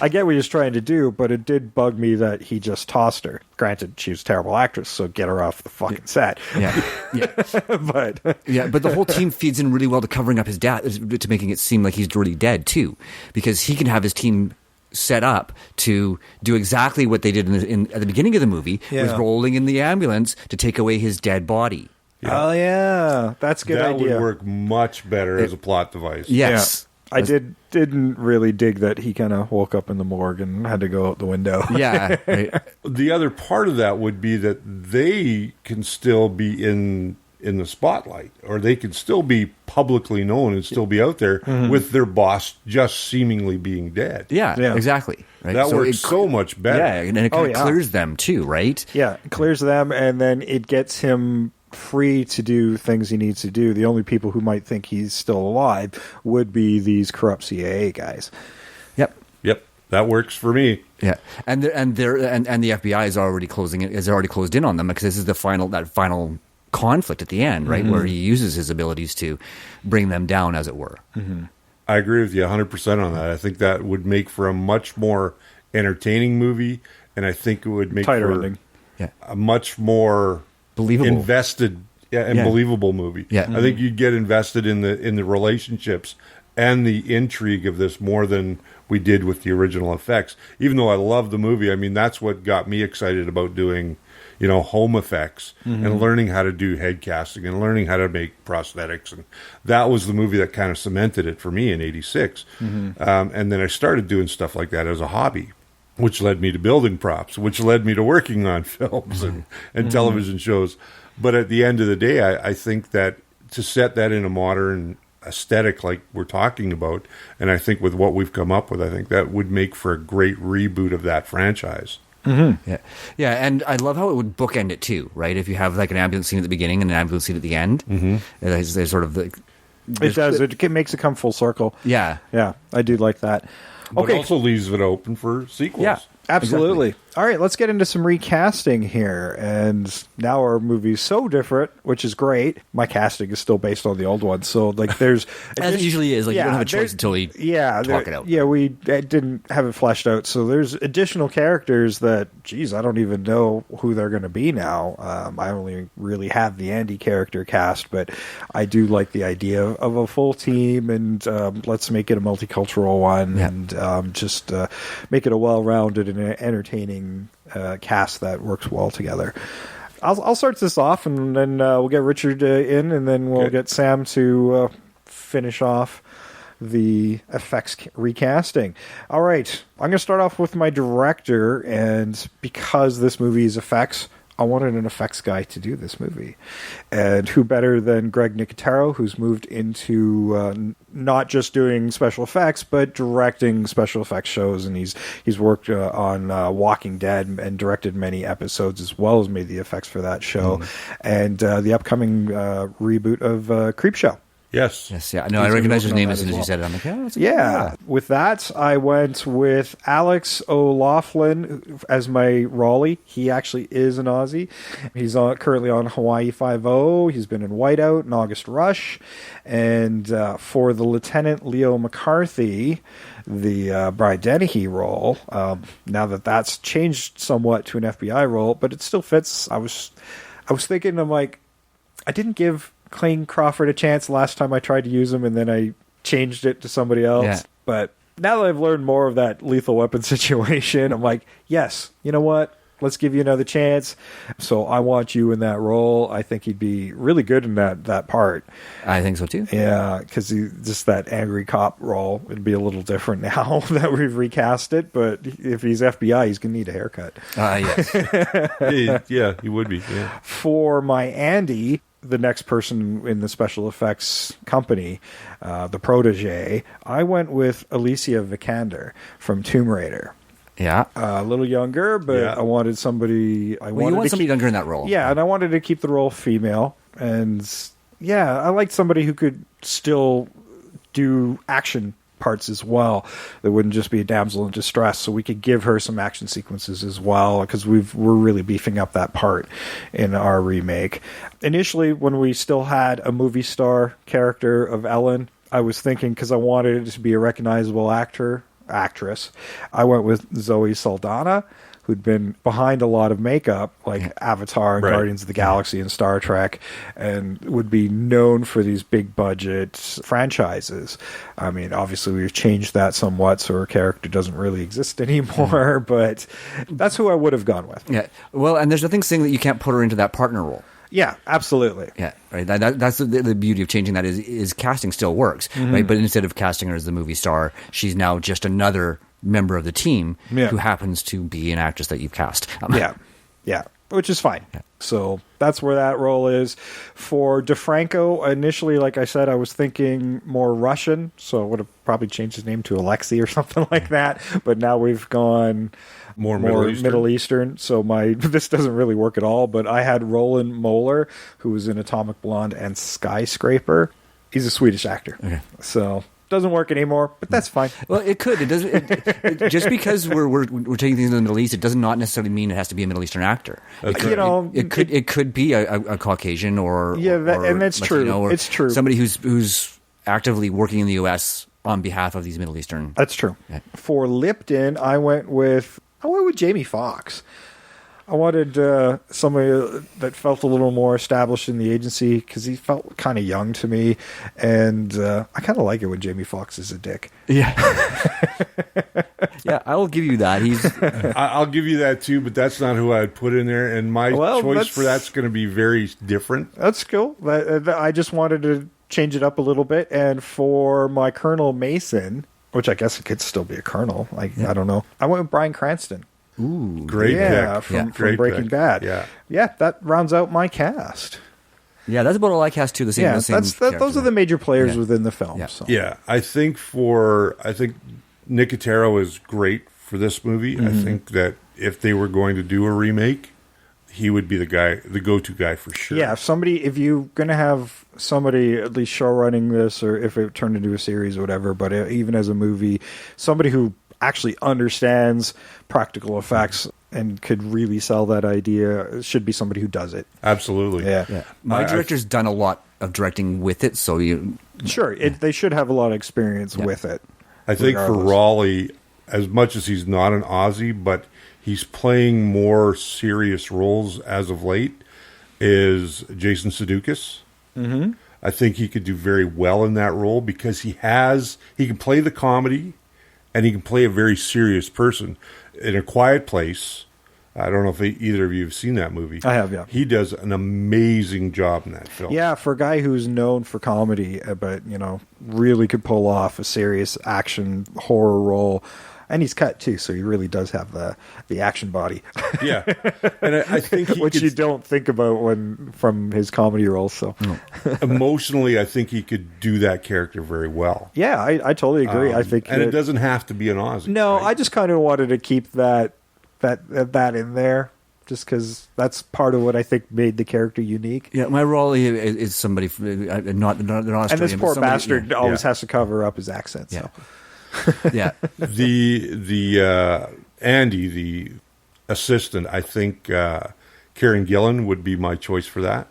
I get what he was trying to do, but it did bug me that he just tossed her. Granted, she was a terrible actress, so get her off the fucking set. Yeah. but the whole team feeds in really well to covering up his dad, to making it seem like he's really dead too, because he can have his team set up to do exactly what they did at the beginning of the movie, with rolling in the ambulance to take away his dead body. Yeah. Oh yeah, that's a good idea. That would work much better as a plot device. Yes. I didn't really dig that he kind of woke up in the morgue and had to go out the window. Yeah. Right. The other part of that would be that they can still be in the spotlight, or they can still be publicly known and still be out there with their boss just seemingly being dead. Yeah. Exactly. Right? That works so much better. Yeah, and it kind of clears them too, right? Yeah, it clears them, and then it gets him free to do things he needs to do. The only people who might think he's still alive would be these corrupt CIA guys. Yep. That works for me. Yeah, and the FBI is already closed in on them, because this is that final conflict at the end, right, where he uses his abilities to bring them down, as it were. I agree with you 100% on that. I think that would make for a much more entertaining movie, and I think it would make tighter for ending. A much more believable, invested, believable movie. Yeah. I think you'd get invested in the relationships and the intrigue of this more than we did with the original effects. Even though I love the movie, I mean, that's what got me excited about doing, home effects and learning how to do head casting and learning how to make prosthetics. And that was the movie that kind of cemented it for me in '86. And then I started doing stuff like that as a hobby, which led me to building props, which led me to working on films and television shows. But at the end of the day, I think that to set that in a modern aesthetic like we're talking about, and I think with what we've come up with, I think that would make for a great reboot of that franchise. Yeah, and I love how it would bookend it too, right? If you have like an ambulance scene at the beginning and an ambulance scene at the end, there's sort of the... It does. It makes it come full circle. Yeah. I do like that. But also leaves it open for sequels. Yeah, absolutely. Exactly. All right, let's get into some recasting here. And now our movie's so different, which is great. My casting is still based on the old one. So, like, there's... As it usually is. Like, you don't have a choice until we talk it out. Yeah, we didn't have it fleshed out. So there's additional characters that, geez, I don't even know who they're going to be now. I only really have the Andy character cast, but I do like the idea of a full team, and let's make it a multicultural one, and just make it a well-rounded and entertaining cast that works well together. I'll start this off, and then we'll get Richard in, and then we'll get Sam to finish off the effects recasting. All right, I'm going to start off with my director, and because this movie is effects, I wanted an effects guy to do this movie. And who better than Greg Nicotero, who's moved into not just doing special effects, but directing special effects shows. And he's worked on Walking Dead and directed many episodes, as well as made the effects for that show. And the upcoming reboot of Creepshow. Yes. Yeah. No, I recognize his name as soon as you said it. I'm like, yeah. With that, I went with Alex O'Loughlin as my Raleigh. He actually is an Aussie. He's currently on Hawaii Five-0. He's been in Whiteout and August Rush. And for the Lieutenant Leo McCarthy, the Brian Dennehy role, now that's changed somewhat to an FBI role, but it still fits. I was thinking, I'm like, I didn't give Clayne Crawford a chance last time I tried to use him, and then I changed it to somebody else. Yeah. But now that I've learned more of that Lethal Weapon situation, I'm like, yes, you know what? Let's give you another chance. So I want you in that role. I think he'd be really good in that part. I think so too. Yeah, because just that angry cop role would be a little different now that we've recast it. But if he's FBI, he's going to need a haircut. Yes. Yeah, he would be. Yeah. For my Andy, the next person in the special effects company, the protege, I went with Alicia Vikander from Tomb Raider. Yeah. A little younger, but I wanted somebody... You want somebody younger in that role. Yeah, and I wanted to keep the role female. And yeah, I liked somebody who could still do action parts as well. That wouldn't just be a damsel in distress, so we could give her some action sequences as well, because we're really beefing up that part in our remake. Initially, when we still had a movie star character of Ellen, I was thinking, because I wanted it to be a recognizable actress, I went with Zoe Saldana, who'd been behind a lot of makeup, like Avatar and Guardians of the Galaxy and Star Trek, and would be known for these big budget franchises. I mean, obviously we've changed that somewhat, so her character doesn't really exist anymore, but that's who I would have gone with. Yeah. Well, and there's nothing saying that you can't put her into that partner role. Yeah, absolutely. Yeah, right. That's the beauty of changing that is casting still works, right? But instead of casting her as the movie star, she's now just another member of the team who happens to be an actress that you've cast. Yeah, which is fine. Yeah. So that's where that role is. For DeFranco, initially, like I said, I was thinking more Russian, so I would have probably changed his name to Alexei or something like that. But now we've gone more Middle Eastern. So this doesn't really work at all. But I had Roland Moeller, who was in Atomic Blonde and Skyscraper. He's a Swedish actor. Okay. So doesn't work anymore, but that's fine. Well, it could. It doesn't. Just because we're taking things in the Middle East, it does not necessarily mean it has to be a Middle Eastern actor. It could be a Caucasian or and that's Latino, true. Or it's true. Somebody who's actively working in the U.S. on behalf of these Middle Eastern. That's true. Yeah. For Lipton, I went with Jamie Foxx. I wanted somebody that felt a little more established in the agency, because he felt kind of young to me, and I kind of like it when Jamie Foxx is a dick. Yeah, yeah, I'll give you that. I'll give you that too, but that's not who I'd put in there, and my choice for that's going to be very different. That's cool. I just wanted to change it up a little bit, and for my Colonel Mason, which I guess it could still be a colonel, I don't know, I went with Bryan Cranston. Ooh, great pick. From Breaking Bad. Yeah, that rounds out my cast. Yeah, that's about all I cast too. The same. Those are the major players within the film. Yeah, so. I think Nicotero is great for this movie. I think that if they were going to do a remake, he would be the go-to guy for sure. Yeah, if you're going to have somebody at least show running this, or if it turned into a series or whatever, but even as a movie, somebody who actually understands practical effects and could really sell that idea should be somebody who does it. Absolutely. Yeah. My director's done a lot of directing with it, so they should have a lot of experience with it. I think for Raleigh, as much as he's not an Aussie, but he's playing more serious roles as of late, is Jason Sudeikis. Mm-hmm. I think he could do very well in that role, because he can play the comedy, and he can play a very serious person. In A Quiet Place, I don't know if either of you have seen that movie. I have, yeah. He does an amazing job in that film. Yeah, for a guy who's known for comedy, but, really could pull off a serious action horror role. And he's cut, too, so he really does have the action body. Yeah. And I think which you don't think about from his comedy roles. So emotionally, I think he could do that character very well. Yeah, I totally agree. I think, and it doesn't have to be an Aussie. No, right? I just kind of wanted to keep that in there, just because that's part of what I think made the character unique. Yeah, my role is somebody not Australian. And this poor bastard always has to cover up his accent. So. Yeah. The Andy, the assistant, I think Karen Gillan would be my choice for that.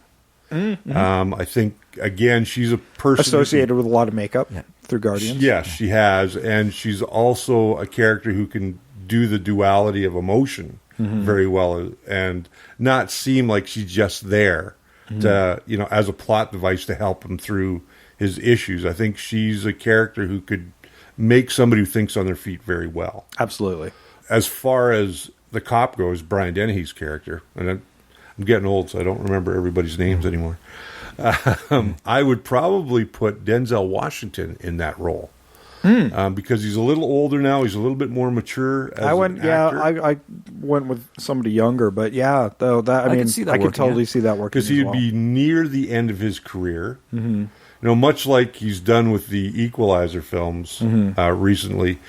Mm-hmm. I think, again, she's a person associated with a lot of makeup through Guardians. Yes, she has, and she's also a character who can do the duality of emotion very well, and not seem like she's just there to, as a plot device to help him through his issues. I think she's a character who could make somebody who thinks on their feet very well. Absolutely. As far as the cop goes, Brian Dennehy's character, and I'm getting old, so I don't remember everybody's names anymore. I would probably put Denzel Washington in that role. Because he's a little older now. He's a little bit more mature as an actor. I went with somebody younger, but yeah, though I mean, I could totally see that working. Because he'd be near the end of his career. Mm-hmm. Much like he's done with the Equalizer films recently,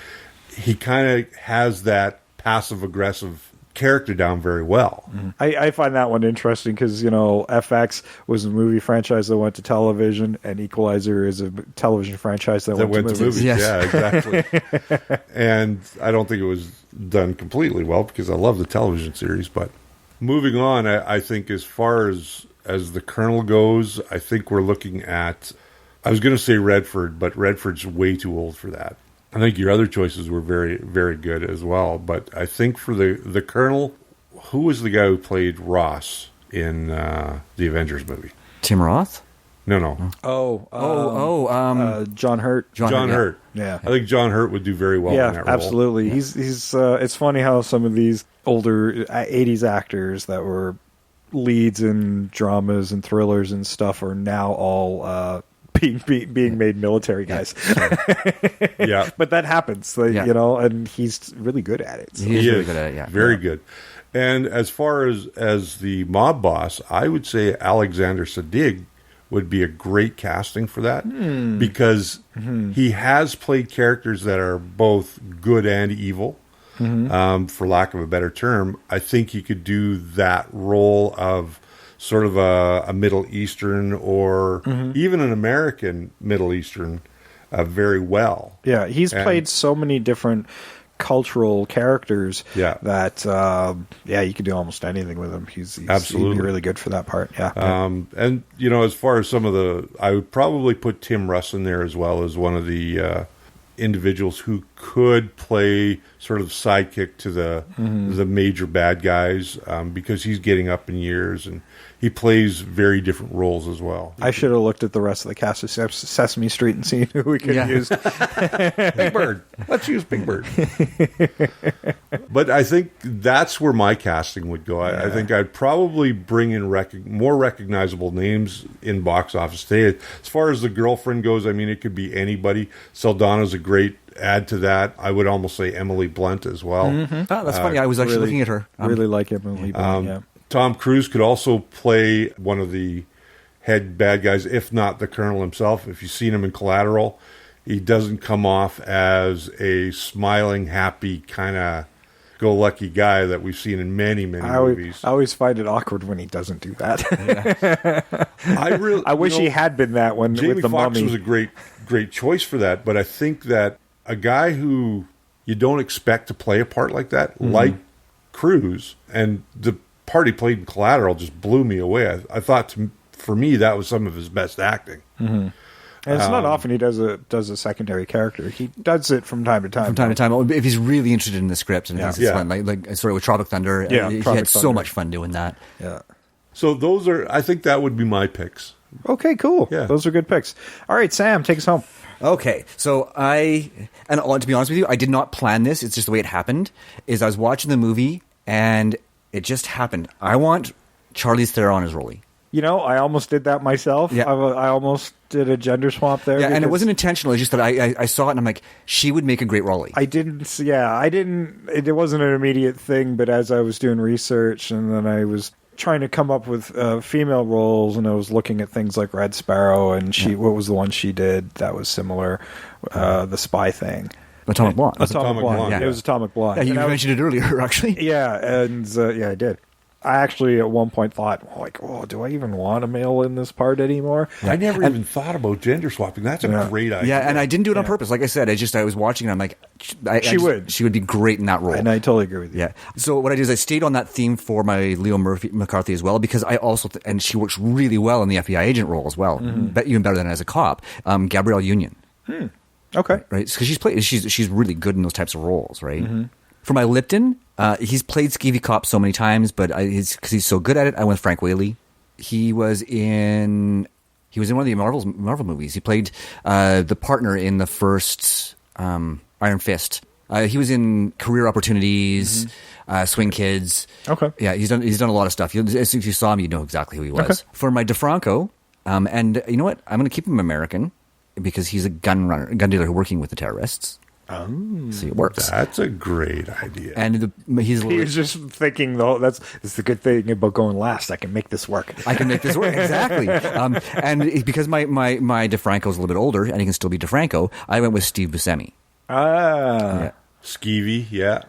he kind of has that passive-aggressive character down very well. I find that one interesting because, FX was a movie franchise that went to television, and Equalizer is a television franchise that went to movies. Yes. Yeah, exactly. And I don't think it was done completely well because I love the television series. But moving on, I think as far as the Colonel goes, I think we're looking at, I was going to say Redford, but Redford's way too old for that. I think your other choices were very, very good as well. But I think for the Colonel, who was the guy who played Ross in the Avengers movie? Tim Roth? No. John Hurt. John Hurt. Yeah. I think John Hurt would do very well in that role. Absolutely. He's it's funny how some of these older 80s actors that were leads in dramas and thrillers and stuff are now all being made military guys. Yeah. But that happens, and he's really good at it. So. He's really good at it, yeah. Very good. And as far as the mob boss, I would say Alexander Siddig would be a great casting for that because he has played characters that are both good and evil, for lack of a better term. I think he could do that role of sort of a Middle Eastern or even an American Middle Eastern very well. Yeah, he's played so many different cultural characters that, you could do almost anything with him. He's absolutely he'd be really good for that part, yeah. And, as far as some of I would probably put Tim Russ in there as well as one of the individuals who could play sort of sidekick to the major bad guys because he's getting up in years and he plays very different roles as well. I should have looked at the rest of the cast of Sesame Street and seen who we could use. Big Bird. Let's use Big Bird. But I think that's where my casting would go. I think I'd probably bring in more recognizable names in box office today. As far as the girlfriend goes, I mean, it could be anybody. Saldana's a great add to that. I would almost say Emily Blunt as well. Oh, that's funny. I was actually looking at her. Really like Emily Blunt, Tom Cruise could also play one of the head bad guys, if not the Colonel himself. If you've seen him in Collateral, he doesn't come off as a smiling, happy, kind of go-lucky guy that we've seen in many, many movies. I always find it awkward when he doesn't do that. I wish he had been that one Jamie with the Foxx Mummy. Was a great choice for that, but I think that a guy who you don't expect to play a part like that, like Cruise, and the part he played in Collateral just blew me away. I thought, for me, that was some of his best acting. And it's not often he does a secondary character. He does it from time to time. From time to time, if he's really interested in the script and it's fun, like sorry, with Tropic Thunder, he had so much fun doing that. Yeah. So I think that would be my picks. Okay, cool. Yeah. Those are good picks. All right, Sam, take us home. Okay, so to be honest with you, I did not plan this. It's just the way it happened. I was watching the movie and It just happened. I want Charlize Theron as Rolly. You know, I almost did that myself. Yeah. I almost did a gender swap there. Yeah, and it wasn't intentional. It's just that I saw it and I'm like, she would make a great Rolly. It wasn't an immediate thing, but as I was doing research and then I was trying to come up with female roles, and I was looking at things like Red Sparrow, and what was the one she did that was similar, the spy thing. Atomic Blonde. Atomic Blonde. Yeah. It was Atomic Blonde. Yeah, you mentioned it earlier, actually. Yeah, and I did. I actually at one point thought, like, oh, do I even want a male in this part anymore? I never even thought about gender swapping. That's a great idea. Yeah, and I didn't do it on purpose. Like I said, I was watching and I'm like, she would be great in that role. And I totally agree with you. Yeah. So what I did is I stayed on that theme for my Leo McCarthy as well, because I also, and she works really well in the FBI agent role as well, even better than as a cop, Gabrielle Union. Okay. Right? Because she's really good in those types of roles, right? For my Lipton, he's played skeevy cop so many times, but because he's so good at it, I went with Frank Whaley. He was in one of the Marvel movies. He played the partner in the first Iron Fist. He was in Career Opportunities, Swing Kids. Okay. Yeah, he's done a lot of stuff. If you saw him, you'd know exactly who he was. Okay. For my DeFranco, and you know what? I'm going to keep him American because he's a gun dealer working with the terrorists. See, it works. That's a great idea. And he was just thinking, though, that's the good thing about going last. I can make this work. I can make this work, exactly. And because my DeFranco's a little bit older, and he can still be DeFranco, I went with Steve Buscemi. Yeah. Skeevy, yeah.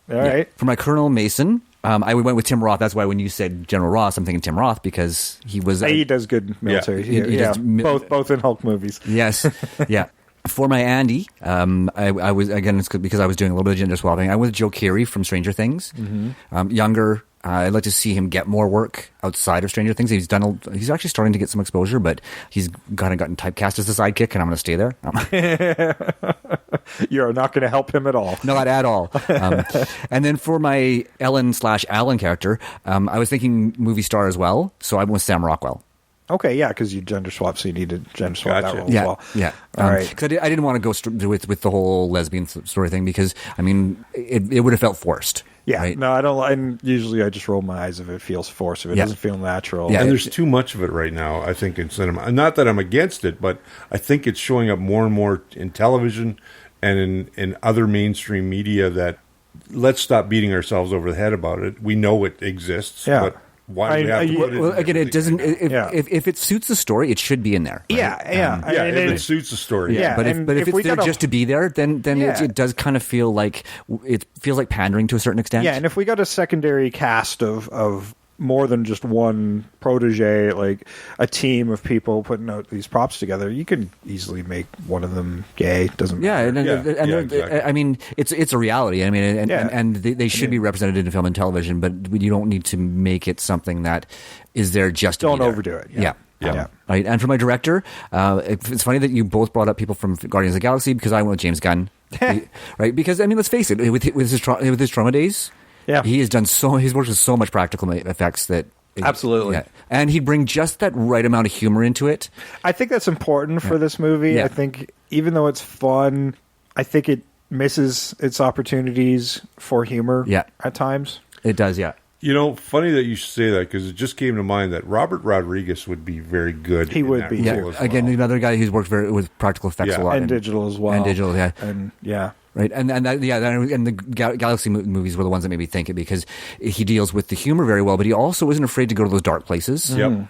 All right. For my Colonel Mason, I went with Tim Roth. That's why when you said General Ross, I'm thinking Tim Roth because he was. He does good military. He does both in Hulk movies. Yes, yeah. For my Andy, I was, again, it's because I was doing a little bit of gender swapping. I went with Joe Keery from Stranger Things. Younger, I'd like to see him get more work outside of Stranger Things. He's actually starting to get some exposure, but he's kind of gotten typecast as a sidekick, and I'm going to stay there. You're not going to help him at all. Not at all. And then for my Ellen/Alan character, I was thinking movie star as well, so I went with Sam Rockwell. Okay, yeah, because you gender swapped, so you needed gender swap that role as well. Yeah, all right. Because I didn't want to go with the whole lesbian story thing because, I mean, it would have felt forced. Yeah, right? No, I don't. And usually I just roll my eyes if it feels forced, if it doesn't feel natural. Yeah, and there's too much of it right now, I think, in cinema. Not that I'm against it, but I think it's showing up more and more in television and in other mainstream media that let's stop beating ourselves over the head about it. We know it exists, but why do we have to put it in? Well, again, it doesn't. If it suits the story, it should be in there. Right? If it suits the story. Yeah, but if it's there just to be there, then it does kind of feel like pandering to a certain extent. Yeah, and if we got a secondary cast of more than just one protege, like a team of people putting out these props together, you could easily make one of them gay. Doesn't matter. Exactly. I mean, it's a reality. I mean, and they should be represented in film and television, but you don't need to make it something that is there just to don't be there. overdo it. Yeah. Right. And for my director, it's funny that you both brought up people from Guardians of the Galaxy because I went with James Gunn. Right? Because I mean, let's face it, with his trauma days. Yeah, he has done he's worked with so much practical effects that absolutely, and he'd bring just that right amount of humor into it. I think that's important for this movie. I think even though it's fun, I think it misses its opportunities for humor. At times it does. Yeah. You know, funny that you should say that because it just came to mind that Robert Rodriguez would be very good. He would be too. Yeah. Again, another guy who's worked with practical effects a lot and digital as well. And digital, yeah, and yeah. Right, and the Galaxy movies were the ones that made me think it because he deals with the humor very well, but he also isn't afraid to go to those dark places. Yep.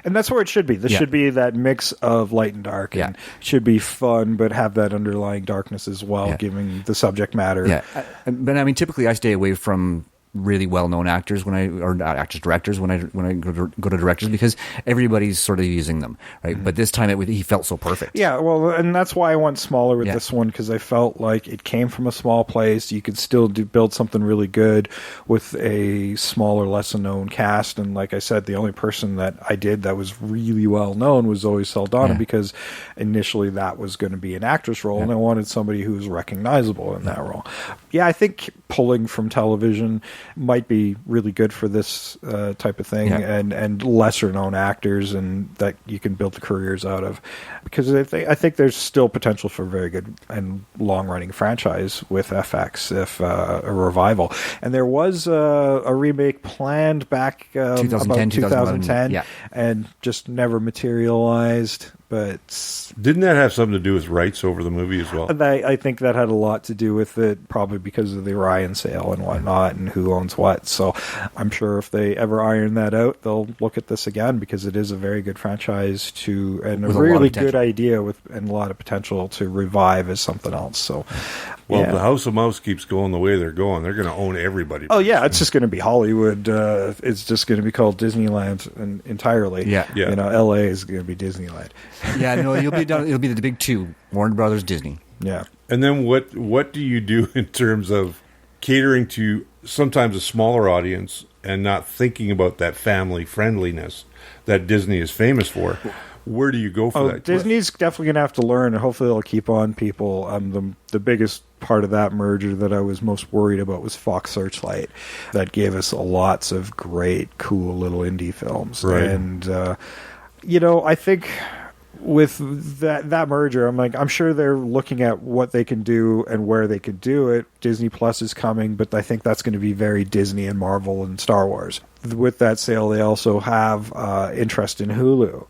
And that's where it should be. This should be that mix of light and dark. And should be fun, but have that underlying darkness as well, giving the subject matter. Yeah, but I mean, typically I stay away from really well-known actors directors when I go to directors because everybody's sort of using them, right? But this time he felt so perfect. Yeah, well, and that's why I went smaller with this one because I felt like it came from a small place. You could still build something really good with a smaller, lesser-known cast. And like I said, the only person that I did that was really well-known was Zoe Saldana because initially that was going to be an actress role, and I wanted somebody who was recognizable in that role. Yeah, I think pulling from television might be really good for this type of thing, and lesser known actors, and that you can build the careers out of. Because I think there's still potential for a very good and long running franchise with FX if a revival. And there was a remake planned back about 2010, and just never materialized. But didn't that have something to do with rights over the movie as well? I think that had a lot to do with it, probably because of the Orion sale and whatnot, and who owns what. So I'm sure if they ever iron that out, they'll look at this again, because it is a very good franchise and with a really good idea and a lot of potential to revive as something else. So, well, if the House of Mouse keeps going the way they're going, they're going to own everybody. Oh yeah, it's just going to be Hollywood. It's just going to be called Disneyland entirely. Yeah. You know, LA is going to be Disneyland. Yeah, no, you'll be done. It'll be the big two: Warner Brothers, Disney. Yeah. And then what do you do in terms of catering to sometimes a smaller audience and not thinking about that family friendliness that Disney is famous for? Where do you go for that? Disney's definitely going to have to learn, and hopefully they'll keep on people. The biggest part of that merger that I was most worried about was Fox Searchlight. That gave us lots of great, cool little indie films. Right. And, I think with that merger, I'm sure they're looking at what they can do and where they could do it. Disney Plus is coming, but I think that's going to be very Disney and Marvel and Star Wars. With that sale, they also have interest in Hulu.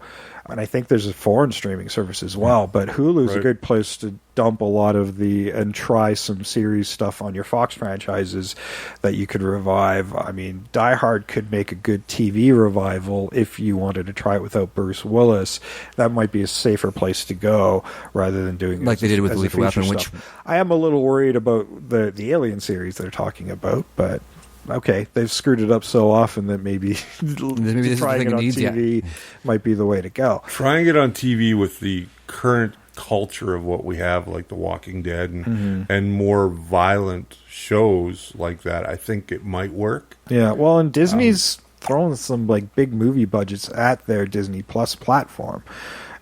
And I think there's a foreign streaming service as well, but Hulu's a good place to dump a lot of and try some series stuff on your Fox franchises that you could revive. I mean, Die Hard could make a good TV revival if you wanted to try it without Bruce Willis. That might be a safer place to go rather than doing like they did with Lethal Weapon, which I am a little worried about the Alien series they're talking about, but okay, they've screwed it up so often that maybe trying it on TV might be the way to go. Trying it on TV with the current culture of what we have, like The Walking Dead and more violent shows like that, I think it might work. Yeah, well, and Disney's throwing some big movie budgets at their Disney Plus platform.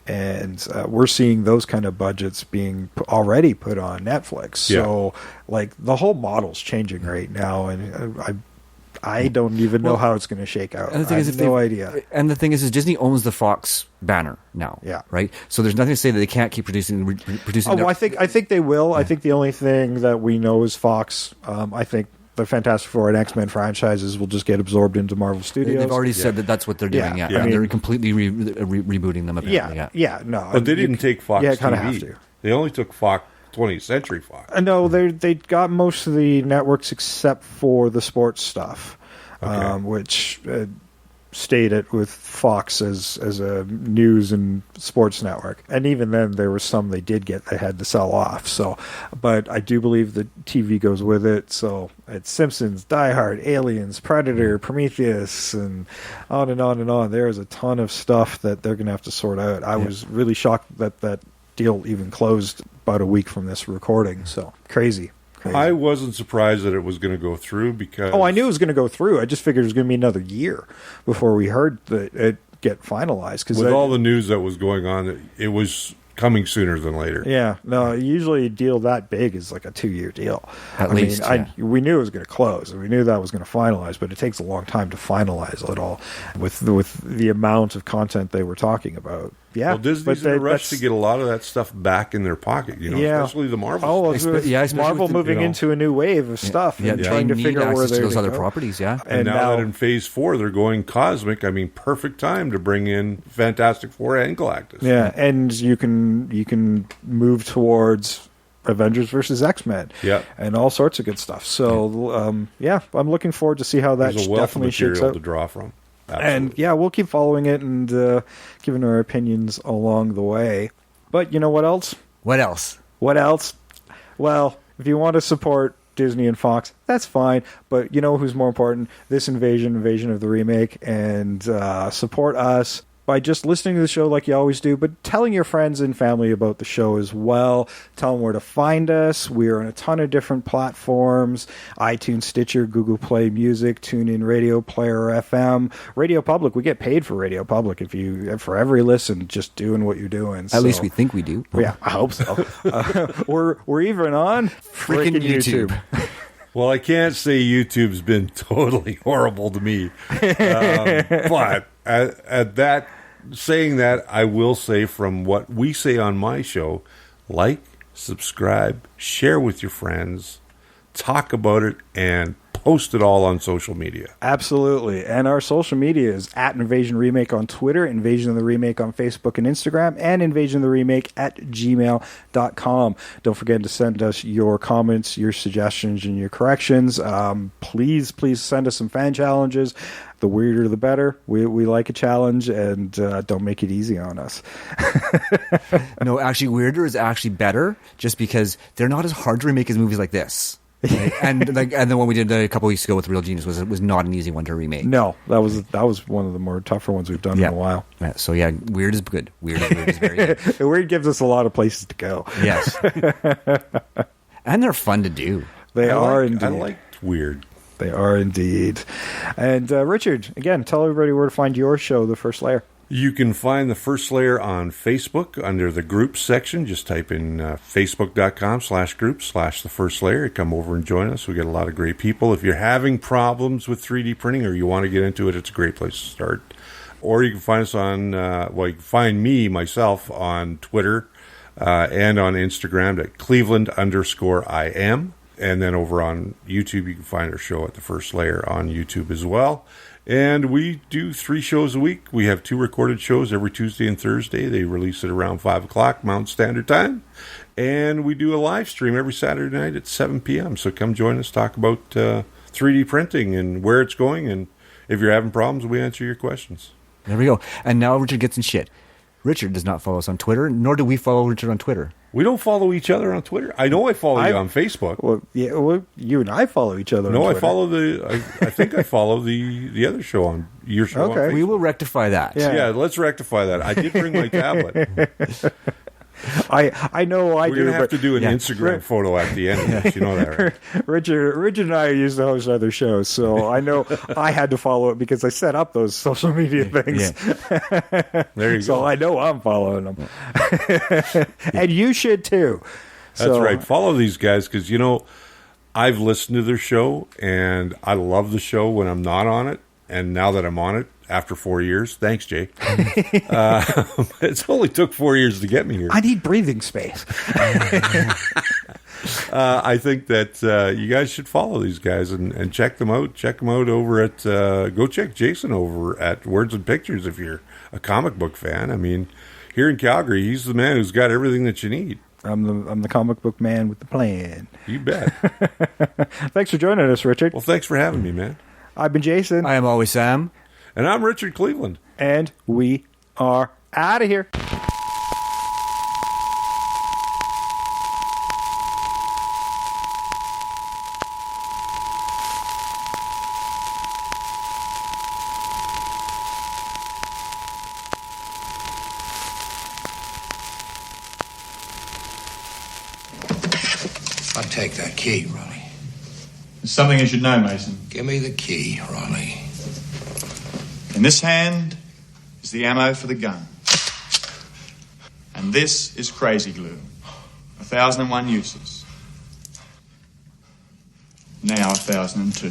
And we're seeing those kind of budgets being already put on Netflix. So, the whole model's changing right now, and I don't even know how it's going to shake out. And the thing I have no idea. And the thing is Disney owns the Fox banner now. Yeah. Right? So there's nothing to say that they can't keep producing. Oh, I think they will. Yeah. I think the only thing that we know is Fox. I think the Fantastic Four and X-Men franchises will just get absorbed into Marvel Studios. They've already said that that's what they're doing. Yeah. I mean, they're completely rebooting them. Apparently. No. But they didn't take Fox TV. Kind of have to. They only took Fox 20th Century Fox. No, they got most of the networks except for the sports stuff, which stayed it with Fox as a news and sports network. And even then, there were some they did get they had to sell off. So, but I do believe the TV goes with it. So it's Simpsons, Die Hard, Aliens, Predator, Prometheus, and on and on and on. There is a ton of stuff that they're going to have to sort out. I was really shocked that deal even closed about a week from this recording. So crazy. I wasn't surprised that it was going to go through because... Oh, I knew it was going to go through. I just figured it was going to be another year before we heard that it get finalized. With all the news that was going on, it was coming sooner than later. Yeah. No, usually a deal that big is like a 2-year deal. At least, we knew it was going to close. We knew that was going to finalize, but it takes a long time to finalize it all with the amount of content they were talking about. Yeah, well, Disney's in a rush to get a lot of that stuff back in their pocket, especially the Marvel stuff. Marvel moving into a new wave of stuff and trying to figure out where they're those other proproperties, And now that in Phase 4 they're going cosmic, perfect time to bring in Fantastic Four and Galactus. Yeah, and you can move towards Avengers versus X-Men, and all sorts of good stuff. So, I'm looking forward to see how that definitely shakes out. To draw from. Absolutely. And we'll keep following it and giving our opinions along the way. But you know what else? What else? Well, if you want to support Disney and Fox, that's fine. But you know who's more important? This invasion of the remake, and support us by just listening to the show like you always do, but telling your friends and family about the show as well. Tell them where to find us. We're on a ton of different platforms: iTunes, Stitcher, Google Play Music, TuneIn Radio, Player FM, Radio Public. We get paid for Radio Public for every listen, just doing what you're doing. At least we think we do. Yeah, I hope so. We're even on freaking YouTube. Well, I can't say YouTube's been totally horrible to me. But at that, saying that, I will say from what we say on my show, like, subscribe, share with your friends, talk about it, and post it all on social media. Absolutely. And our social media is at Invasion Remake on Twitter, Invasion of the Remake on Facebook and Instagram, and Invasion of the Remake at gmail.com. Don't forget to send us your comments, your suggestions, and your corrections. Please send us some fan challenges. The weirder, the better. We like a challenge, and don't make it easy on us. No, actually, weirder is actually better, just because they're not as hard to remake as movies like this. Right? and the one we did a couple weeks ago with Real Genius was not an easy one to remake. No, that was one of the more tougher ones we've done in a while. Yeah, so yeah, weird is good. Weird is very good. Weird gives us a lot of places to go. Yes, and they're fun to do. They are indeed. I liked weird. They are indeed. And Richard, again, tell everybody where to find your show, The First Layer. You can find The First Layer on Facebook under the groups section. Just type in facebook.com/groups/The First Layer. Come over and join us. We got a lot of great people. If you're having problems with 3D printing or you want to get into it, it's a great place to start. Or you can find us on, you can find me, myself, on Twitter and on Instagram at Cleveland_IM. And then over on YouTube, you can find our show at The First Layer on YouTube as well. And we do 3 shows a week. We have 2 recorded shows every Tuesday and Thursday. They release it around 5 o'clock Mountain Standard Time. And we do a live stream every Saturday night at 7 p.m. So come join us, talk about 3D printing and where it's going. And if you're having problems, we answer your questions. There we go. And now Richard gets in shit. Richard does not follow us on Twitter, nor do we follow Richard on Twitter. We don't follow each other on Twitter. I know I follow you on Facebook. Well, yeah, you and I follow each other on Twitter. No, I follow I think I follow the other show on your show. Okay. On Facebook. We will rectify that. Yeah, let's rectify that. I did bring my tablet. I know I do. We're going to have to do an Instagram photo at the end of this. You know that, right? Richard and I used to host other shows, so I know I had to follow it because I set up those social media things. Yeah. There you go. So I know I'm following them. And you should too. That's right. Follow these guys because, I've listened to their show, and I love the show when I'm not on it. And now that I'm on it, after 4 years, thanks, Jay. It's only took 4 years to get me here. I need breathing space. I think that you guys should follow these guys and check them out. Check them out over at, go check Jason over at Words and Pictures if you're a comic book fan. I mean, here in Calgary, he's the man who's got everything that you need. I'm the comic book man with the plan. You bet. Thanks for joining us, Richard. Well, thanks for having me, man. I've been Jason. I am always Sam. And I'm Richard Cleveland. And we are out of here. I'll take that key, Ronnie. There's something you should know, Mason. Give me the key, Ronnie. In this hand is the ammo for the gun. And this is crazy glue. 1,001 uses. Now 1,002.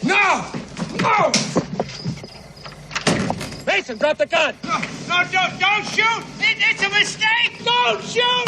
No! No! Mason, drop the gun! No, don't shoot! It's a mistake! Don't shoot!